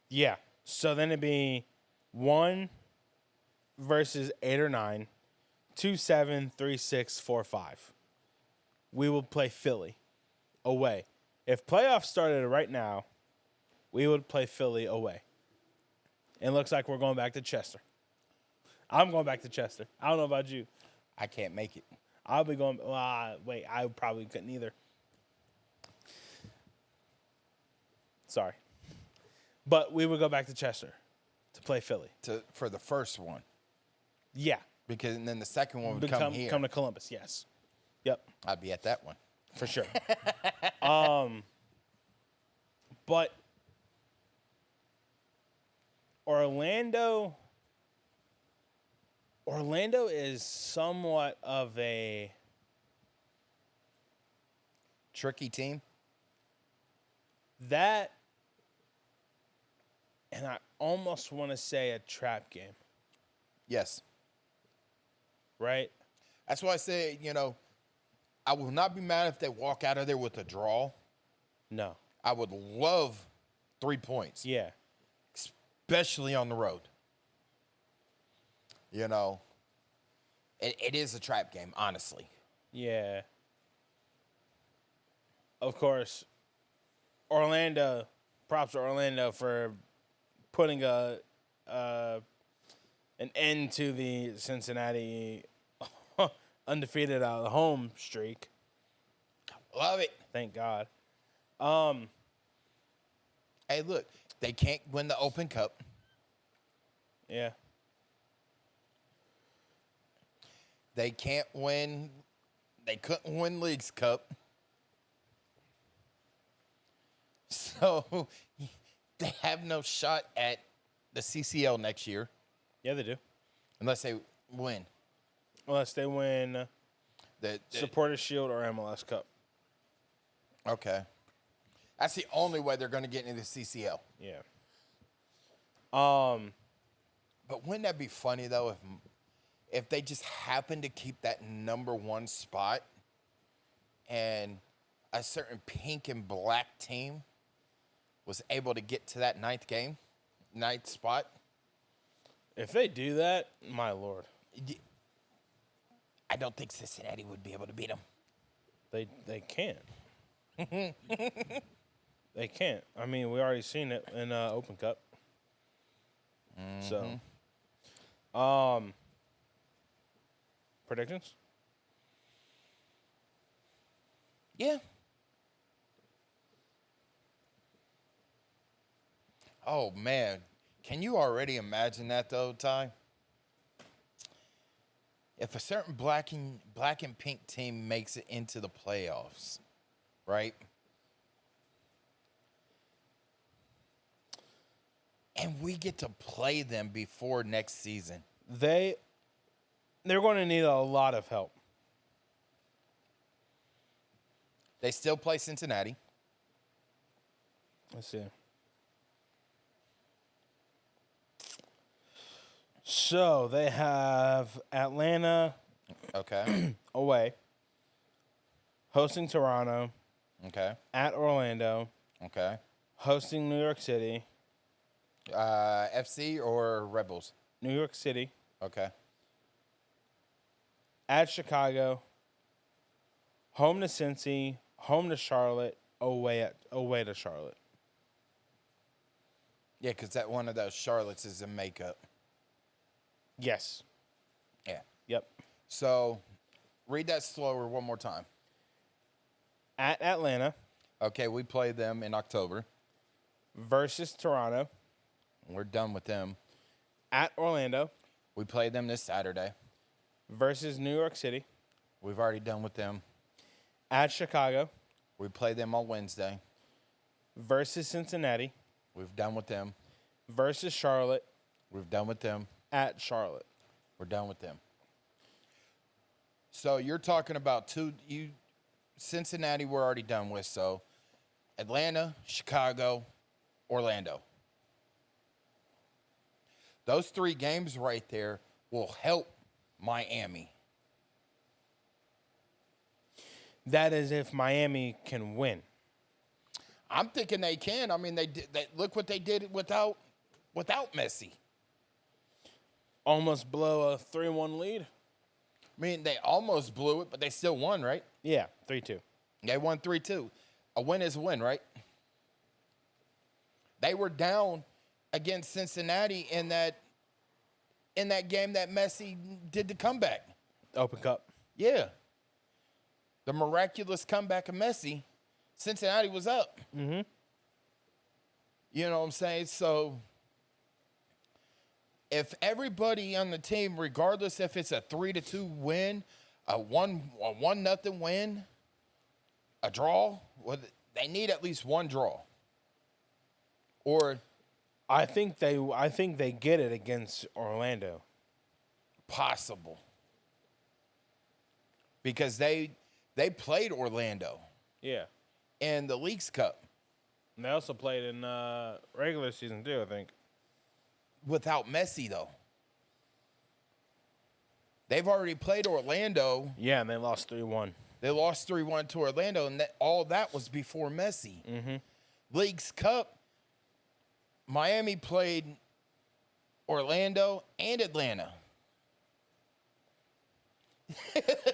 Yeah. So then it'd be 1 versus 8 or 9. 2, 7, 3, 6, 4, 5. We will play Philly away. If playoffs started right now, we would play Philly away. It looks like we're going back to Chester. I'm going back to Chester. I don't know about you. I can't make it. I'll be going. Wait, I probably couldn't either. Sorry. But we would go back to Chester to play Philly. For the first one. Yeah. Because and then the second one would come here. Come to Columbus, yes. Yep. I'd be at that one. For sure. But Orlando is somewhat of a tricky team. That, and I almost want to say a trap game. Yes. Right? That's why I say, I will not be mad if they walk out of there with a draw. No. I would love 3 points. Yeah. Especially on the road. It is a trap game, honestly. Yeah. Of course, Orlando, props to Orlando for putting an end to the Cincinnati undefeated out of the home streak. Love it. Thank God. Hey, look, they can't win the Open Cup. Yeah. They couldn't win Leagues Cup. So they have no shot at the CCL next year. Yeah, they do. Unless they win. Unless they win The Supporters Shield or MLS Cup. Okay. That's the only way they're going to get into the CCL. Yeah. But wouldn't that be funny, though, if they just happened to keep that number 1 spot and a certain pink and black team was able to get to that 9th spot? If they do that, my Lord. I don't think Cincinnati would be able to beat them. They can't. They can't. I mean, we already seen it in Open Cup. So, predictions? Yeah. Oh man, can you already imagine that though, Ty? If a certain black and pink team makes it into the playoffs, right? And we get to play them before next season. They're going to need a lot of help. They still play Cincinnati. Let's see. So they have Atlanta Okay. away, hosting Toronto, Okay. at Orlando, Okay. hosting New York City, FC or Rebels? New York City, Okay. at Chicago, home to Cincy, home to Charlotte, away to Charlotte. Yeah, because that one of those Charlottes is a makeup. Yes. Yeah. Yep. So, read that slower one more time. At Atlanta Okay, we play them in October. versus Toronto, We're done with them. at Orlando We play them this Saturday. versus New York City, We've already done with them. at Chicago We play them on Wednesday. versus Cincinnati, We've done with them. versus Charlotte, We've done with them. at Charlotte. We're done with them. So you're talking about Cincinnati we're already done with. So Atlanta, Chicago, Orlando. Those 3 games right there will help Miami. That is if Miami can win. I'm thinking they can. I mean, look what they did without Messi. Almost blow a 3-1 lead. I mean, they almost blew it, but they still won, right? Yeah, 3-2. They won 3-2. A win is a win, right? They were down against Cincinnati in that game that Messi did the comeback. Open Cup. Yeah. The miraculous comeback of Messi, Cincinnati was up. Mm-hmm. You know what I'm saying? So if everybody on the team, regardless if it's a 3-2 win, a 1-0 win, a draw, they need at least one draw. Or I think they get it against Orlando. possible. Because they played Orlando Yeah. in the Leagues Cup And they also played in regular season too, I think. without Messi, though. They've already played Orlando. Yeah, and they lost 3-1. They lost 3-1 to Orlando, and all that was before Messi. Mm-hmm. Leagues Cup, Miami played Orlando and Atlanta.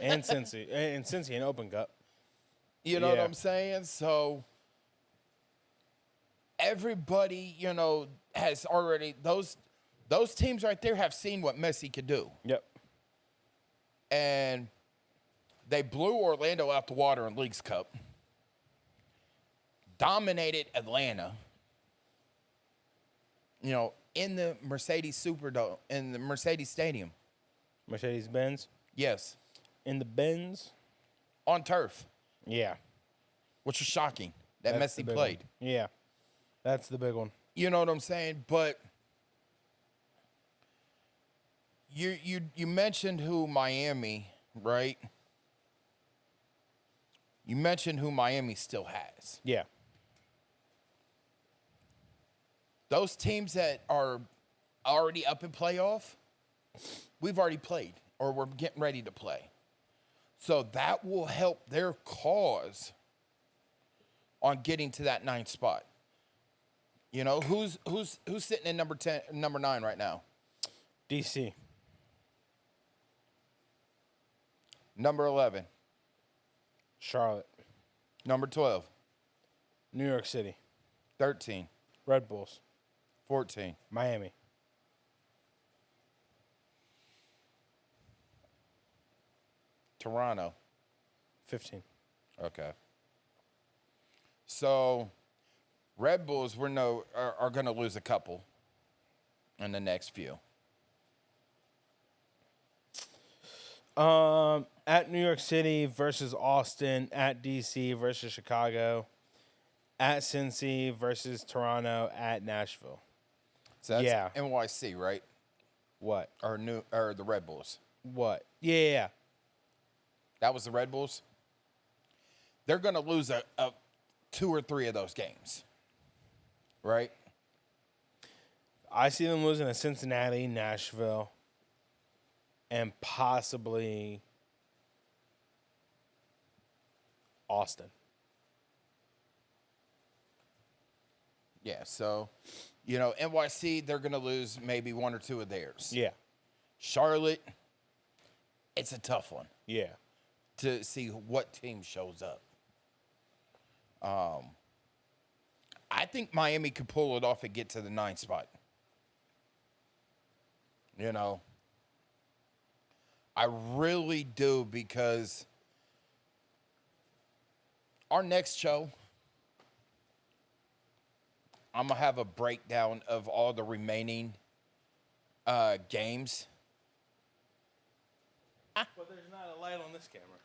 And Cincy in Open Cup. You know what Yeah. I'm saying? So everybody, has already those teams right there have seen what Messi could do. Yep. And they blew Orlando out the water in Leagues Cup. Dominated Atlanta. In the Mercedes Superdome, in the Mercedes Stadium. Mercedes-Benz. Yes. In the Benz. On turf, Yeah. which was shocking that That's the Messi big played. one. Yeah. That's the big one. You know what I'm saying? But you mentioned who Miami, right? You mentioned who Miami still has. Yeah. Those teams that are already up in playoff, we've already played or we're getting ready to play. So that will help their cause on getting to that 9th spot. Who's sitting in number 9 right now? DC. Number 11. Charlotte. Number 12. New York City. 13. Red Bulls. 14. Miami. Toronto. 15. Okay. So, Red Bulls are going to lose a couple in the next few. At New York City versus Austin. At DC versus Chicago. At Cincy versus Toronto. At Nashville. So that's Yeah. NYC, right? What? Or the Red Bulls. What? Yeah. That was the Red Bulls. They're going to lose a 2 or 3 of those games, right? I see them losing to Cincinnati, Nashville, and possibly Austin. Yeah, so, NYC, they're going to lose maybe 1 or 2 of theirs. Yeah. Charlotte, it's a tough one Yeah. to see what team shows up. I think Miami could pull it off and get to the 9th spot. I really do, because our next show, I'm going to have a breakdown of all the remaining games. But there's not a light on this camera.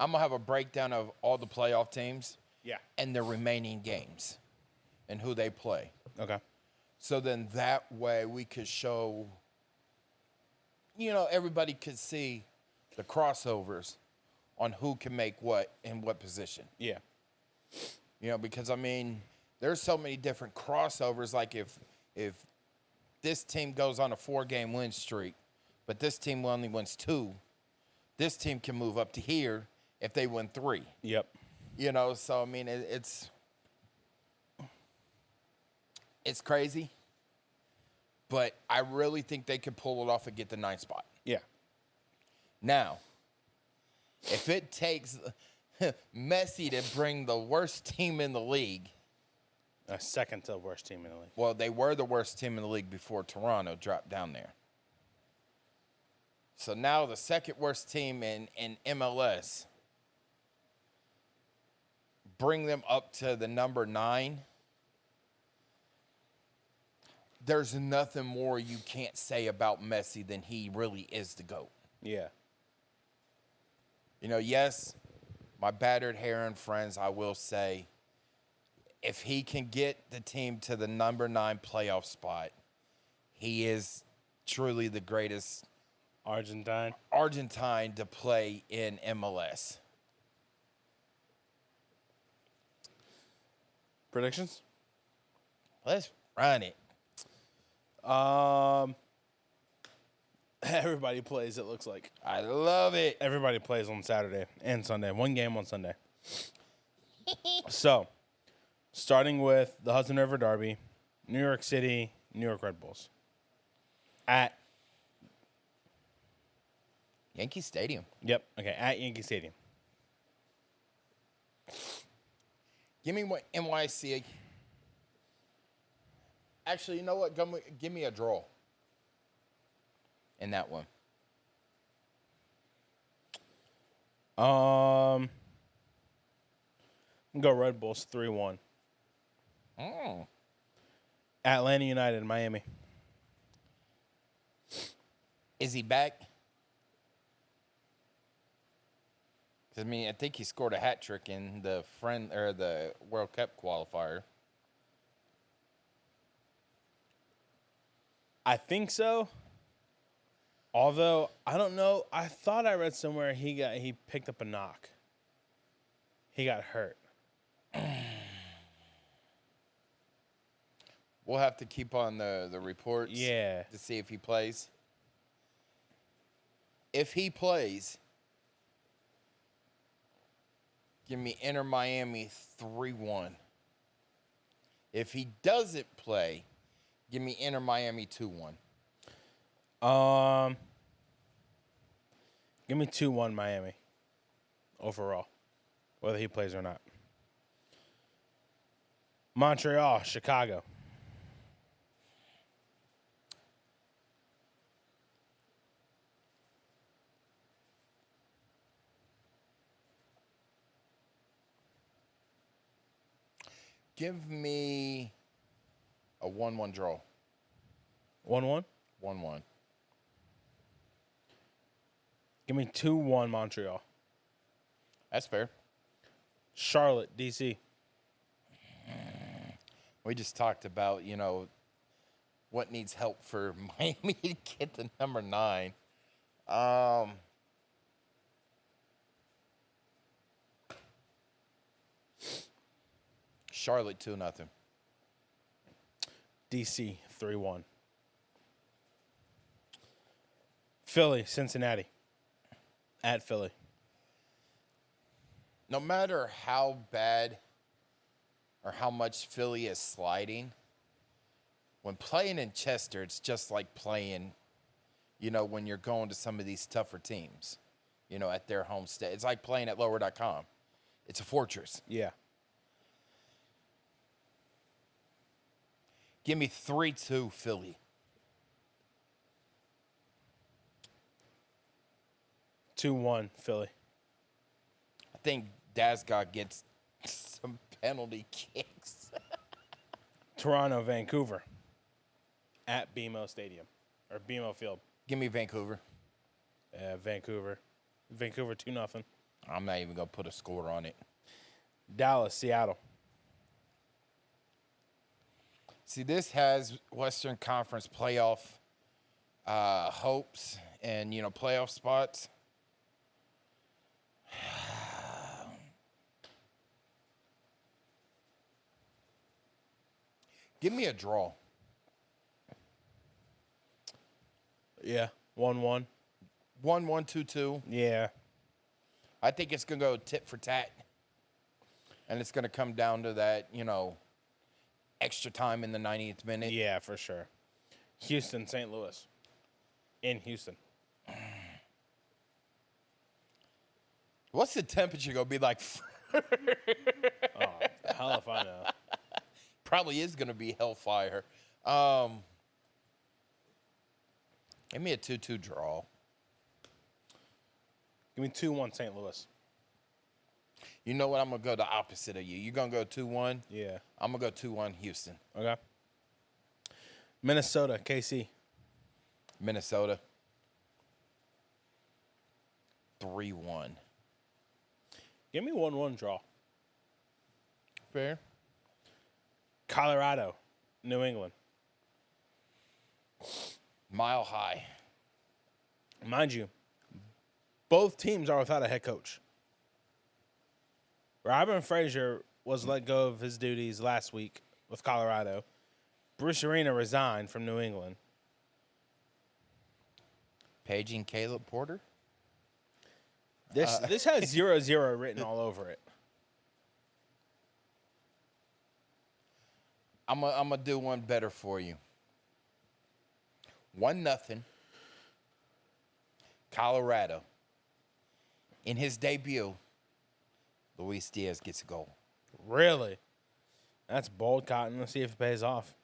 I'm going to have a breakdown of all the playoff teams. Yeah. And the remaining games and who they play. Okay. So then that way we could show, everybody could see the crossovers on who can make what in what position. Yeah. Because, there's so many different crossovers. Like if this team goes on a 4-game win streak, but this team only wins 2, this team can move up to here if they win 3. Yep. So, it's crazy. But I really think they could pull it off and get the 9th spot. Yeah. Now, if it takes Messi to bring the worst team in the league. Second to the worst team in the league. Well, they were the worst team in the league before Toronto dropped down there. So now the second worst team in MLS, bring them up to the number 9. There's nothing more you can't say about Messi than he really is the GOAT. Yeah. Yes, my battered Heron friends, I will say, if he can get the team to the number 9 playoff spot, he is truly the greatest Argentine to play in MLS. Predictions? Let's run it. Everybody plays, it looks like. I love it. Everybody plays on Saturday and Sunday. 1 game on Sunday. So, starting with the Hudson River Derby, New York City, New York Red Bulls. At Yankee Stadium. Yep. Okay. At Yankee Stadium. Give me what NYC. Actually, you know what? Give me a draw in that one. Go Red Bulls 3-1. Atlanta United, Miami. Is he back? I think he scored a hat trick in the World Cup qualifier. I think so. Although I don't know, I thought I read somewhere he picked up a knock. He got hurt. We'll have to keep on the reports. Yeah. To see if he plays. If he plays, give me Inter Miami 3-1. If he doesn't play, give me Inter Miami 2-1. Give me 2-1 Miami overall, whether he plays or not. Montreal, Chicago. Give me a 1-1 draw. 1-1? 1-1. Give me 2-1 Montreal. That's fair. Charlotte, D.C. We just talked about, what needs help for Miami to get to number 9. Charlotte 2-0. D.C. 3-1. Philly, Cincinnati. At Philly. No matter how bad or how much Philly is sliding, when playing in Chester, it's just like playing, when you're going to some of these tougher teams, at their home state. It's like playing at lower.com. It's a fortress. Yeah. Give me 3-2 Philly. 2-1 Philly. I think Dasgott gets some penalty kicks. Toronto, Vancouver. At BMO Stadium. Or BMO Field. Give me Vancouver. Vancouver. Vancouver 2-0. I'm not even going to put a score on it. Dallas, Seattle. See, this has Western Conference playoff hopes and, playoff spots. Give me a draw. Yeah. 1-1. 1-1, 2-2. Yeah. I think it's going to go tit for tat. And it's going to come down to that, extra time in the 90th minute. Yeah, for sure. Houston, St. Louis. In Houston. What's the temperature going to be like? Oh, hell if I know. Probably is going to be hellfire. Give me a 2-2 draw. Give me 2-1 St. Louis. You know what? I'm going to go the opposite of you. You're going to go 2-1? Yeah. I'm going to go 2-1 Houston. Okay. Minnesota, KC. Minnesota. 3-1. Give me 1-1 draw. Fair. Colorado, New England. Mile high. Mind you, both teams are without a head coach. Robin Frazier was let go of his duties last week with Colorado. Bruce Arena resigned from New England. Paging Caleb Porter? This has 0-0 written all over it. I'm going to do one better for you. 1-0. Colorado. In his debut, Luis Diaz gets a goal. Really? That's bold cotton. Let's see if it pays off.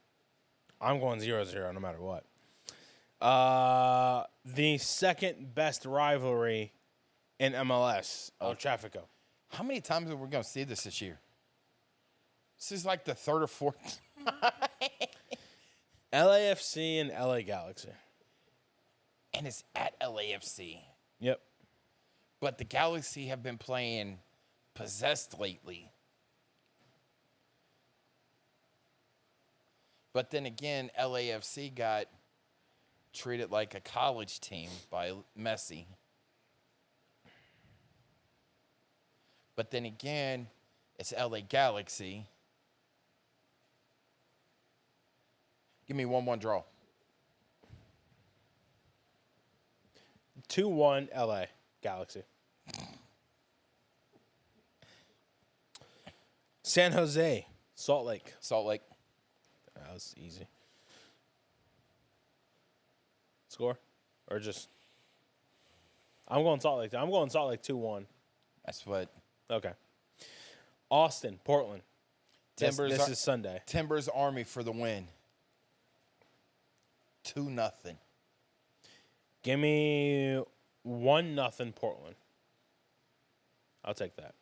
I'm going 0-0 no matter what. The second best rivalry in MLS, El Tráfico. How many times are we going to see this year? This is like the third or fourth. LAFC and LA Galaxy. And it's at LAFC. Yep. But the Galaxy have been playing possessed lately. But then again, LAFC got treated like a college team by Messi. But then again, it's LA Galaxy. Give me 1-1 draw. 2-1 LA Galaxy. San Jose, Salt Lake. Salt Lake. That was easy. Score? Or just... I'm going Salt Lake. I'm going Salt Lake 2-1. That's what Okay. Austin, Portland. This is Sunday. Timbers Army for the win. 2-0. Give me 1-0 Portland. I'll take that.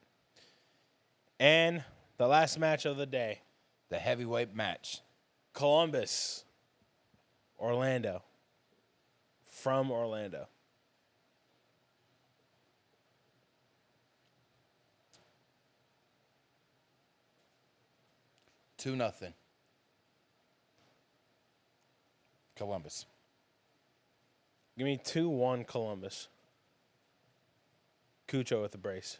And the last match of the day. The heavyweight match. Columbus, Orlando. From Orlando. Two nothing. Columbus. Give me 2-1 Columbus. Cucho with the brace.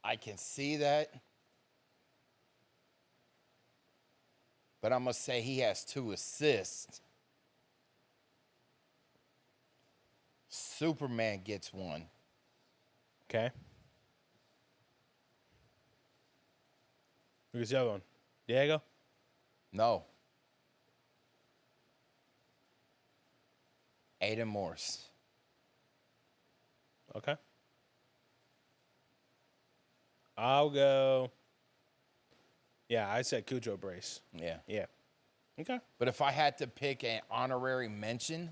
I can see that. But I must say he has 2 assists. Superman gets 1. Okay. Who's the other one? Diego? No. Aiden Morse. Okay. I'll go. Yeah, I said Cujo brace. Yeah. Yeah. Okay. But if I had to pick an honorary mention,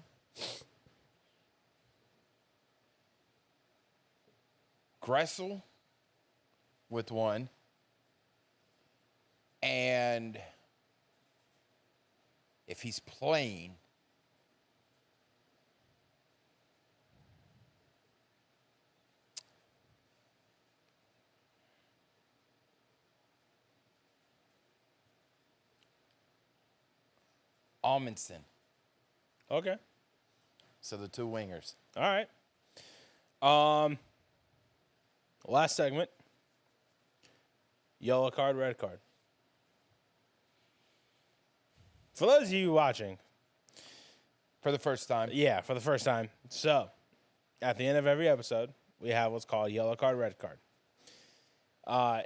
Gressel with 1. And if he's playing, Amundsen. Okay. So the 2 wingers. All right. Last segment. Yellow card, red card. For those of you watching, For the first time. yeah, for the first time. So, at the end of every episode, we have what's called yellow card, red card.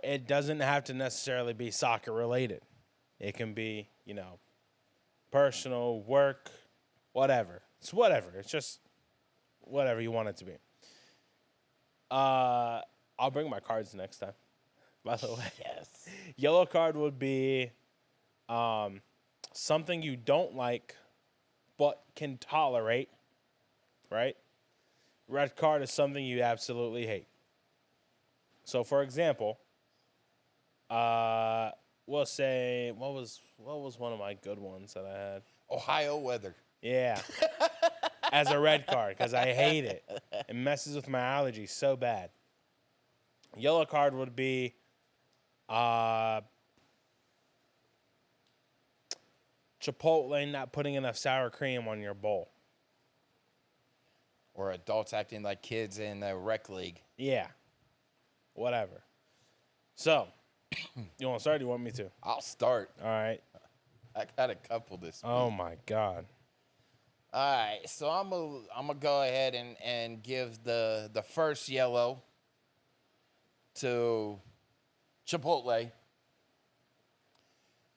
It doesn't have to necessarily be soccer related. It can be, personal, work, whatever. It's whatever. It's just whatever you want it to be. I'll bring my cards next time, by the way. Yes. Yellow card would be something you don't like but can tolerate, right? Red card is something you absolutely hate. So, for example, we'll say, what was one of my good ones that I had? Ohio weather. Yeah. As a red card, because I hate it. It messes with my allergies so bad. Yellow card would be Chipotle not putting enough sour cream on your bowl. Or adults acting like kids in the rec league. Yeah. Whatever. So, you want to start or do you want me to? I'll start. All right. I got a couple this week. Oh, my God. All right, so I'm gonna go ahead and give the first yellow to Chipotle,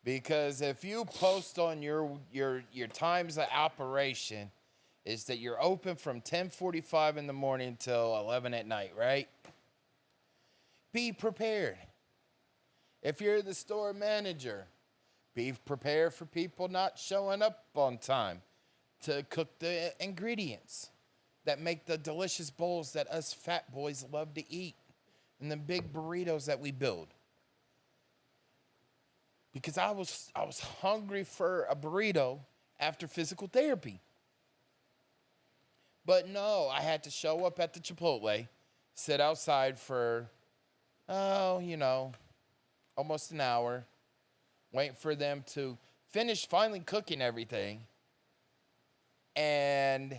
because if you post on your times of operation is that you're open from 10:45 in the morning till 11 at night, right? Be prepared. If you're the store manager, be prepared for people not showing up on time to cook the ingredients that make the delicious bowls that us fat boys love to eat and the big burritos that we build. Because I was hungry for a burrito after physical therapy. But no, I had to show up at the Chipotle, sit outside for, almost an hour, wait for them to finish finally cooking everything. And,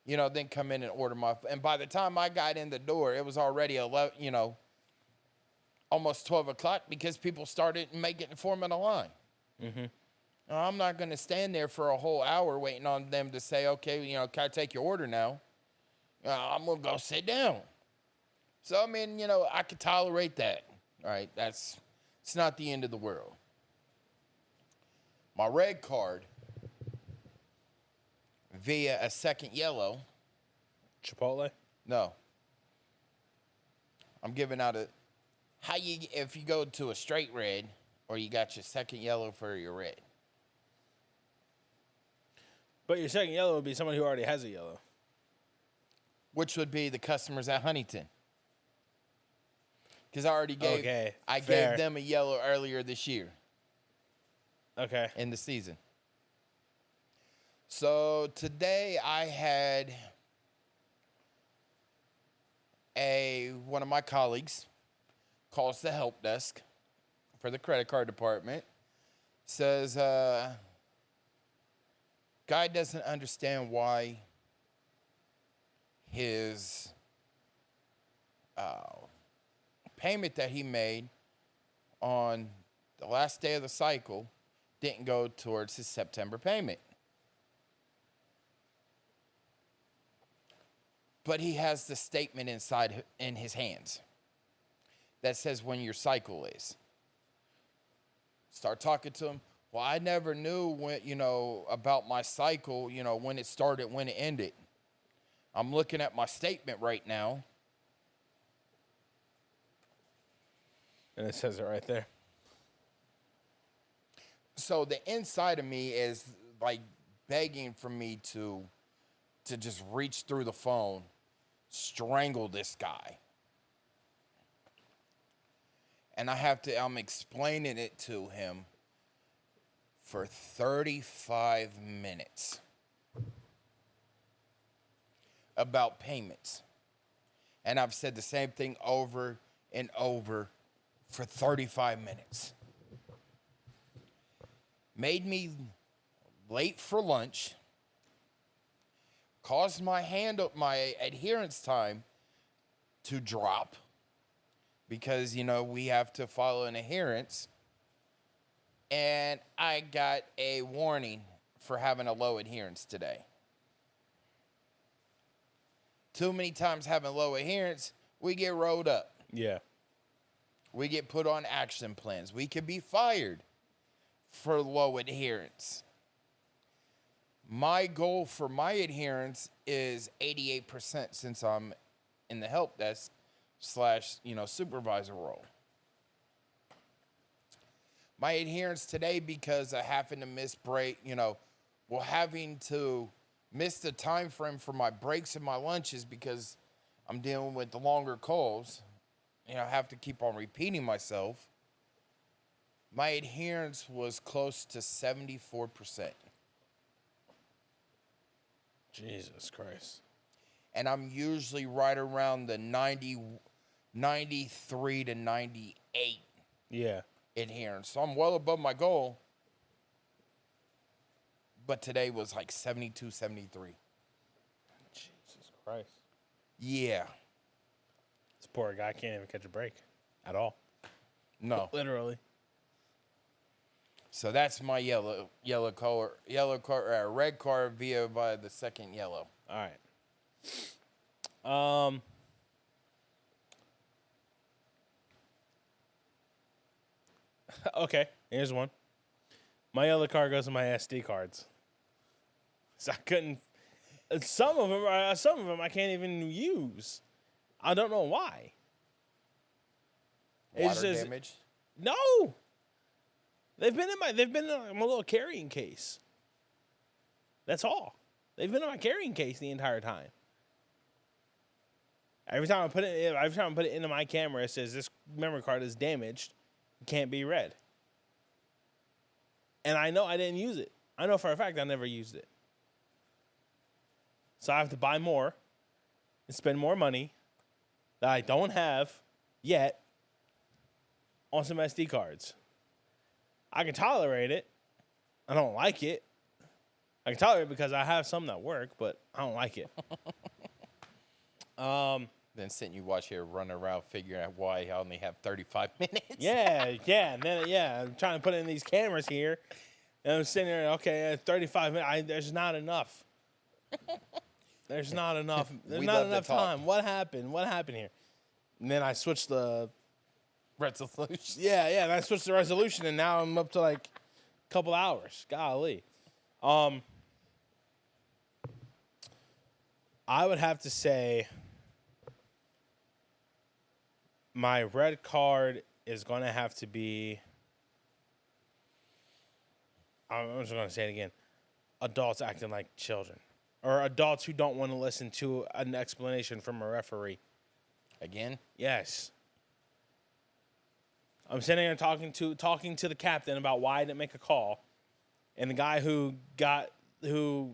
then come in and order my. And by the time I got in the door, it was already 11, almost 12 o'clock because people started forming a line. Mm-hmm. I'm not going to stand there for a whole hour waiting on them to say, okay, can I take your order now? I'm going to go sit down. So, I could tolerate that. All right, it's not the end of the world. My red card via a second yellow. Chipotle? No. I'm giving out if you go to a straight red or you got your second yellow for your red. But your second yellow would be somebody who already has a yellow. Which would be the customers at Huntington. Because I already gave gave them a yellow earlier this year. Okay. In the season. So today I had one of my colleagues calls the help desk for the credit card department. Says, guy doesn't understand why his payment that he made on the last day of the cycle didn't go towards his September payment. But he has the statement in his hands that says when your cycle is. Start talking to him. Well, I never knew when, about my cycle, when it started, when it ended. I'm looking at my statement right now. And it says it right there. So the inside of me is like begging for me to just reach through the phone, strangle this guy. And I'm explaining it to him for 35 minutes about payments. And I've said the same thing over and over for 35 minutes. Made me late for lunch. Caused my adherence time to drop because, we have to follow an adherence. And I got a warning for having a low adherence today. Too many times having low adherence, we get rolled up. Yeah. We get put on action plans. We could be fired for low adherence. My goal for my adherence is 88% since I'm in the help desk / supervisor role. My adherence today, because I happened to miss break, having to miss the time frame for my breaks and my lunches because I'm dealing with the longer calls. I have to keep on repeating myself. My adherence was close to 74%. Jesus Christ. And I'm usually right around the 93 to 98 adherence. So I'm well above my goal. But today was like 72, 73. Jesus Christ. Yeah. This poor guy can't even catch a break at all. No. Literally. So that's my red card via by the second yellow. All right. Okay, here's one. My yellow card goes to my SD cards. So I couldn't. Some of them I can't even use. I don't know why. Water damage? No. They've been in my little carrying case. That's all. They've been in my carrying case the entire time. Every time I put it into my camera, it says this memory card is damaged, can't be read. And I know I didn't use it. I know for a fact I never used it. So I have to buy more and spend more money that I don't have yet on some SD cards. I can tolerate it. I don't like it. I can tolerate it because I have some that work, but I don't like it. Then sitting you watch here run around figuring out why I only have 35 minutes. Yeah. And then, I'm trying to put in these cameras here. And I'm sitting there, okay, 35 minutes. There's not enough. There's not enough. There's not enough time. What happened? What happened here? And then I switched the resolution. Yeah. And I switched the resolution, and now I'm up to like a couple hours. Golly. I would have to say my red card is going to have to be, I'm just going to say it again, adults acting like children. Or adults who don't want to listen to an explanation from a referee. Again? Yes. I'm sitting there talking to the captain about why I didn't make a call. And the guy who got the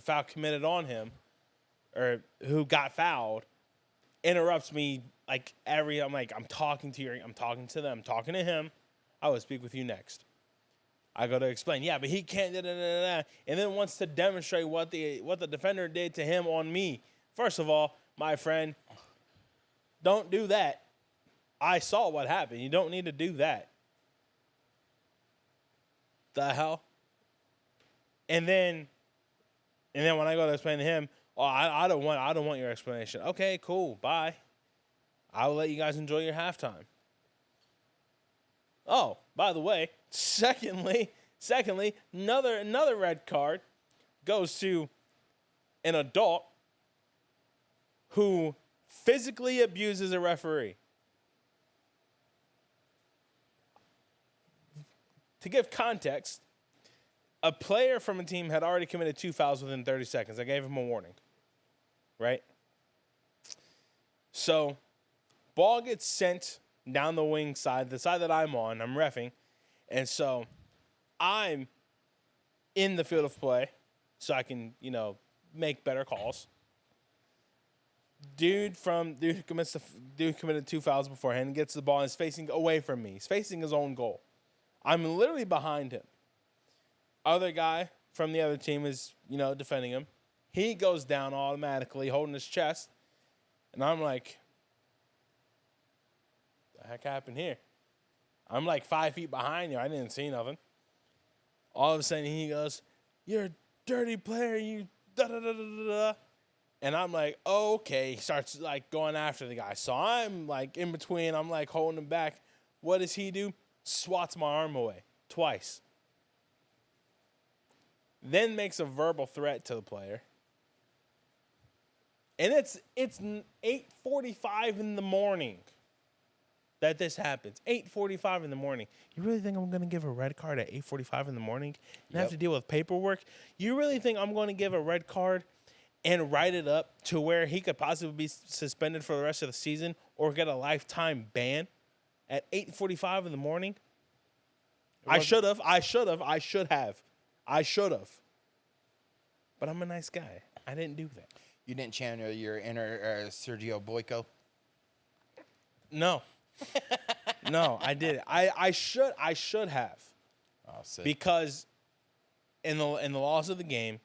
foul committed on him, or who got fouled, interrupts me I'm talking to them, I'm talking to him. I will speak with you next. I go to explain, yeah, but he can't, and then wants to demonstrate what the defender did to him on me. First of all, my friend, don't do that. I saw what happened. You don't need to do that. The hell? And then when I go to explain to him, oh, I don't want your explanation. Okay, cool, bye. I will let you guys enjoy your halftime. Oh, by the way, secondly, another red card goes to an adult who physically abuses a referee. To give context, a player from a team had already committed 2 fouls within 30 seconds. I gave him a warning, right? So, ball gets sent down the wing side, the side that I'm on. I'm reffing. And so, I'm in the field of play so I can, make better calls. Dude committed 2 fouls beforehand and gets the ball and is facing away from me. He's facing his own goal. I'm literally behind him. Other guy from the other team is, defending him. He goes down automatically, holding his chest. And I'm like, the heck happened here? I'm like 5 feet behind you. I didn't see nothing. All of a sudden, he goes, you're a dirty player, you da-da-da-da-da-da. And I'm like, oh, okay. He starts, going after the guy. So I'm, in between. I'm, holding him back. What does he do? Swats my arm away twice. Then makes a verbal threat to the player. And it's 8:45 in the morning that this happens. 8:45 in the morning. You really think I'm going to give a red card at 8:45 in the morning and have to deal with paperwork? You really think I'm going to give a red card and write it up to where he could possibly be suspended for the rest of the season or get a lifetime ban at 8:45 in the morning? I should have. But I'm a nice guy. I didn't do that. You didn't channel your inner Sergio Boyko? No. No, I didn't. I should have. Oh, sick. Because in the laws of the game,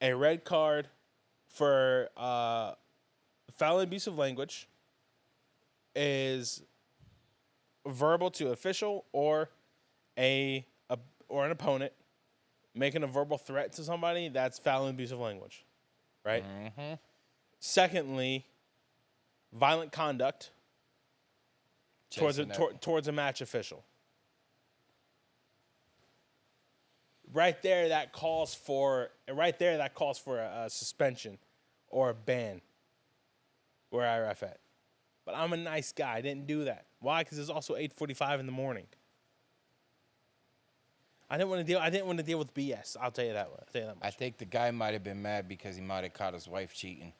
a red card for foul and abusive language is verbal to official or an opponent making a verbal threat to somebody. That's foul and abusive language, right? Mm-hmm. Secondly, violent conduct towards a match official. Right there, that calls for a suspension or a ban where I ref at. But I'm a nice guy. I didn't do that. Why? Because it's also 8:45 in the morning. I didn't want to deal with BS. I'll tell you that much. I think the guy might have been mad because he might have caught his wife cheating.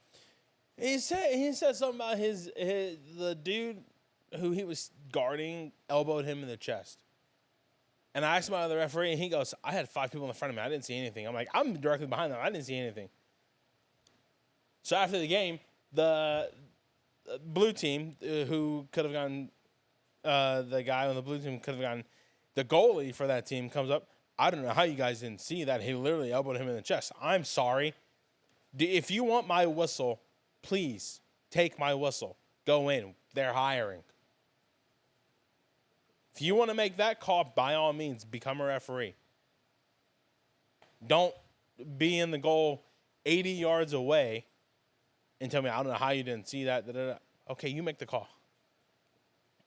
He said something about the dude who he was guarding elbowed him in the chest. And I asked him about the referee, and he goes, I had 5 people in front of me. I didn't see anything. I'm like, I'm directly behind them. I didn't see anything. So after the game, the blue team, who could have gotten, the guy on the blue team could have gotten, the goalie for that team comes up. I don't know how you guys didn't see that. He literally elbowed him in the chest. I'm sorry. If you want my whistle, please take my whistle. Go in. They're hiring. If you want to make that call, by all means, become a referee. Don't be in the goal 80 yards away and tell me, I don't know how you didn't see that. Okay, you make the call.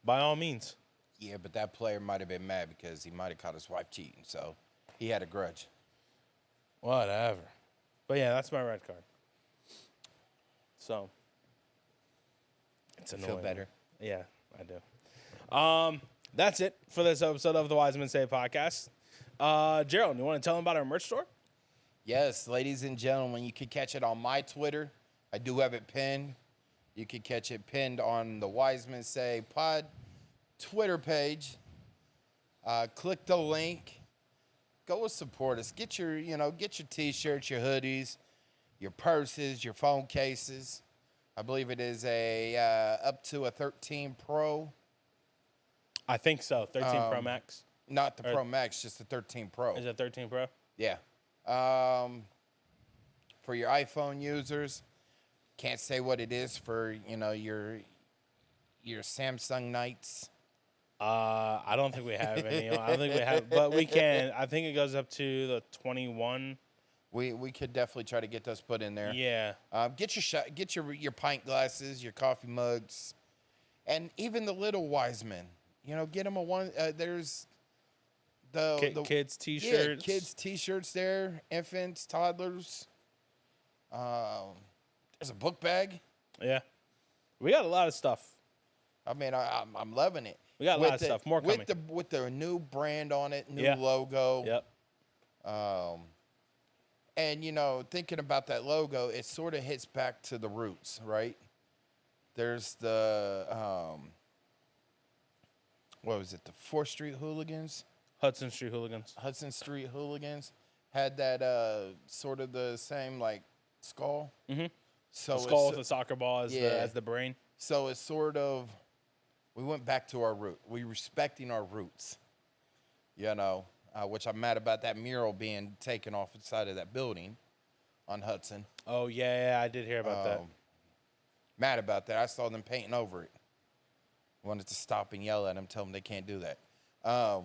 By all means. Yeah, but that player might have been mad because he might have caught his wife cheating, so he had a grudge. Whatever. But yeah, that's my red card. So it's I annoying. feel better. Yeah, I do. That's it for this episode of the Wisemen Say podcast. Jerald, you want to tell them about our merch store? Yes, ladies and gentlemen, you can catch it on my Twitter. I do have it pinned. You can catch it pinned on the Wisemen Say Pod Twitter page. Click the link. Go support us. Get your T-shirts, your hoodies, your purses, your phone cases. I believe it is up to a 13 Pro. I think so. 13 Pro Max. Not the Pro Max, just the 13 Pro. Is it 13 Pro? Yeah. For your iPhone users, can't say what it is for your Samsung Knights. I don't think we have any. I don't think we have, but we can. I think it goes up to the 21. We could definitely try to get those put in there. Yeah. Get your pint glasses, your coffee mugs, and even the little Wisemen. Get them a one. There's the kids T-shirts. Yeah, kids T-shirts there. Infants, toddlers. There's a book bag. Yeah. We got a lot of stuff. I mean, I'm loving it. We got a lot of stuff. More coming. With the new brand on it, new Yeah. logo. Yep. And thinking about that logo, it sort of hits back to the roots, right? There's the what was it? The 4th Street Hooligans. Hudson Street Hooligans. Hudson Street Hooligans had that sort of the same like skull. Mm-hmm. So The skull with the soccer ball as the brain. So it's sort of, we went back to our root. We respecting our roots, which I'm mad about that mural being taken off the side of that building on Hudson. Oh, yeah, I did hear about that. Mad about that. I saw them painting over it. Wanted to stop and yell at them, tell them they can't do that. But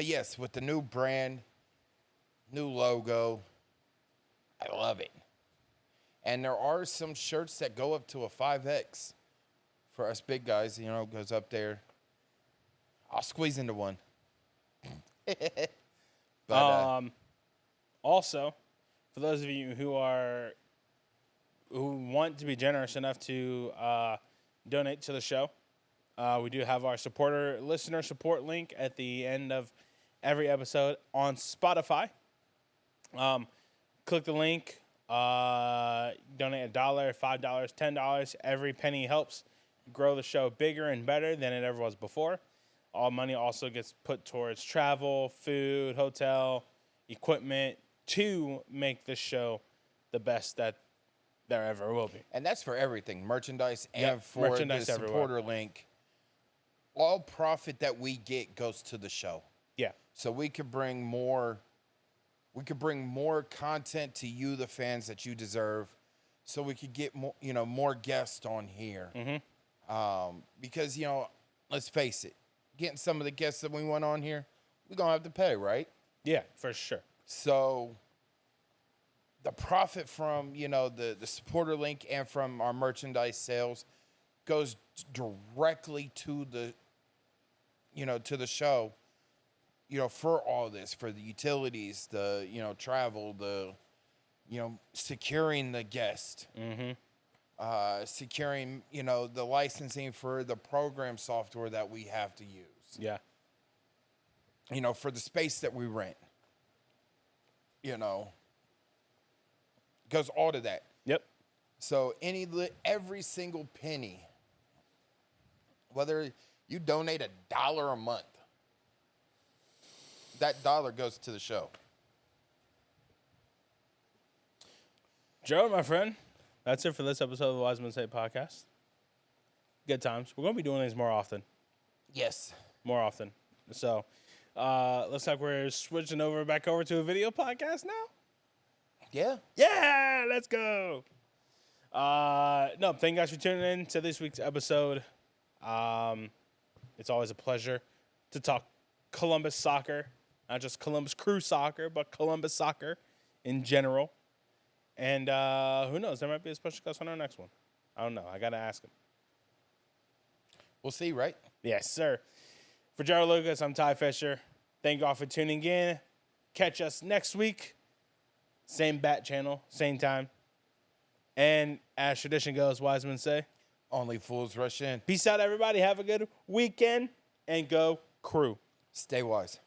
yes, with the new brand, new logo, I love it. And there are some shirts that go up to a 5X for us big guys. Goes up there. I'll squeeze into one. But, also, for those of you who want to be generous enough to donate to the show, we do have our listener support link at the end of every episode on Spotify. Click the link. Donate $1, $5, $10. Every penny helps grow the show bigger and better than it ever was before. All money also gets put towards travel, food, hotel, equipment to make this show the best that there ever will be. And that's for everything, merchandise and Yep, for merchandise the everywhere. supporter link. All profit that we get goes to the show. Yeah. So we could bring more content to you, the fans that you deserve, so we could get more guests on here. Mm-hmm. Because let's face it, getting some of the guests that we want on here, we're gonna have to pay, right? Yeah, for sure. So the profit from the supporter link and from our merchandise sales goes directly to the to the show. For all this, for the utilities, the travel, the securing the guest, securing the licensing for the program software that we have to use. Yeah. For the space that we rent. Goes all to that. Yep. So every single penny, whether you donate $1 a month, that dollar goes to the show. Joe, my friend, that's it for this episode of the Wiseman Say podcast. Good times. We're going to be doing these more often. Yes. More often. So, looks like we're switching back over to a video podcast now. Yeah. Yeah, let's go. No, thank you guys for tuning in to this week's episode. It's always a pleasure to talk Columbus soccer. Not just Columbus Crew soccer, but Columbus soccer in general. And who knows? There might be a special guest on our next one. I don't know. I got to ask him. We'll see, right? Yes, sir. For Jerald Lucas, I'm Ty Fisher. Thank you all for tuning in. Catch us next week. same bat channel, same time. And as tradition goes, Wisemen say, Only fools rush in. peace out, everybody. Have a good weekend and go Crew. Stay wise.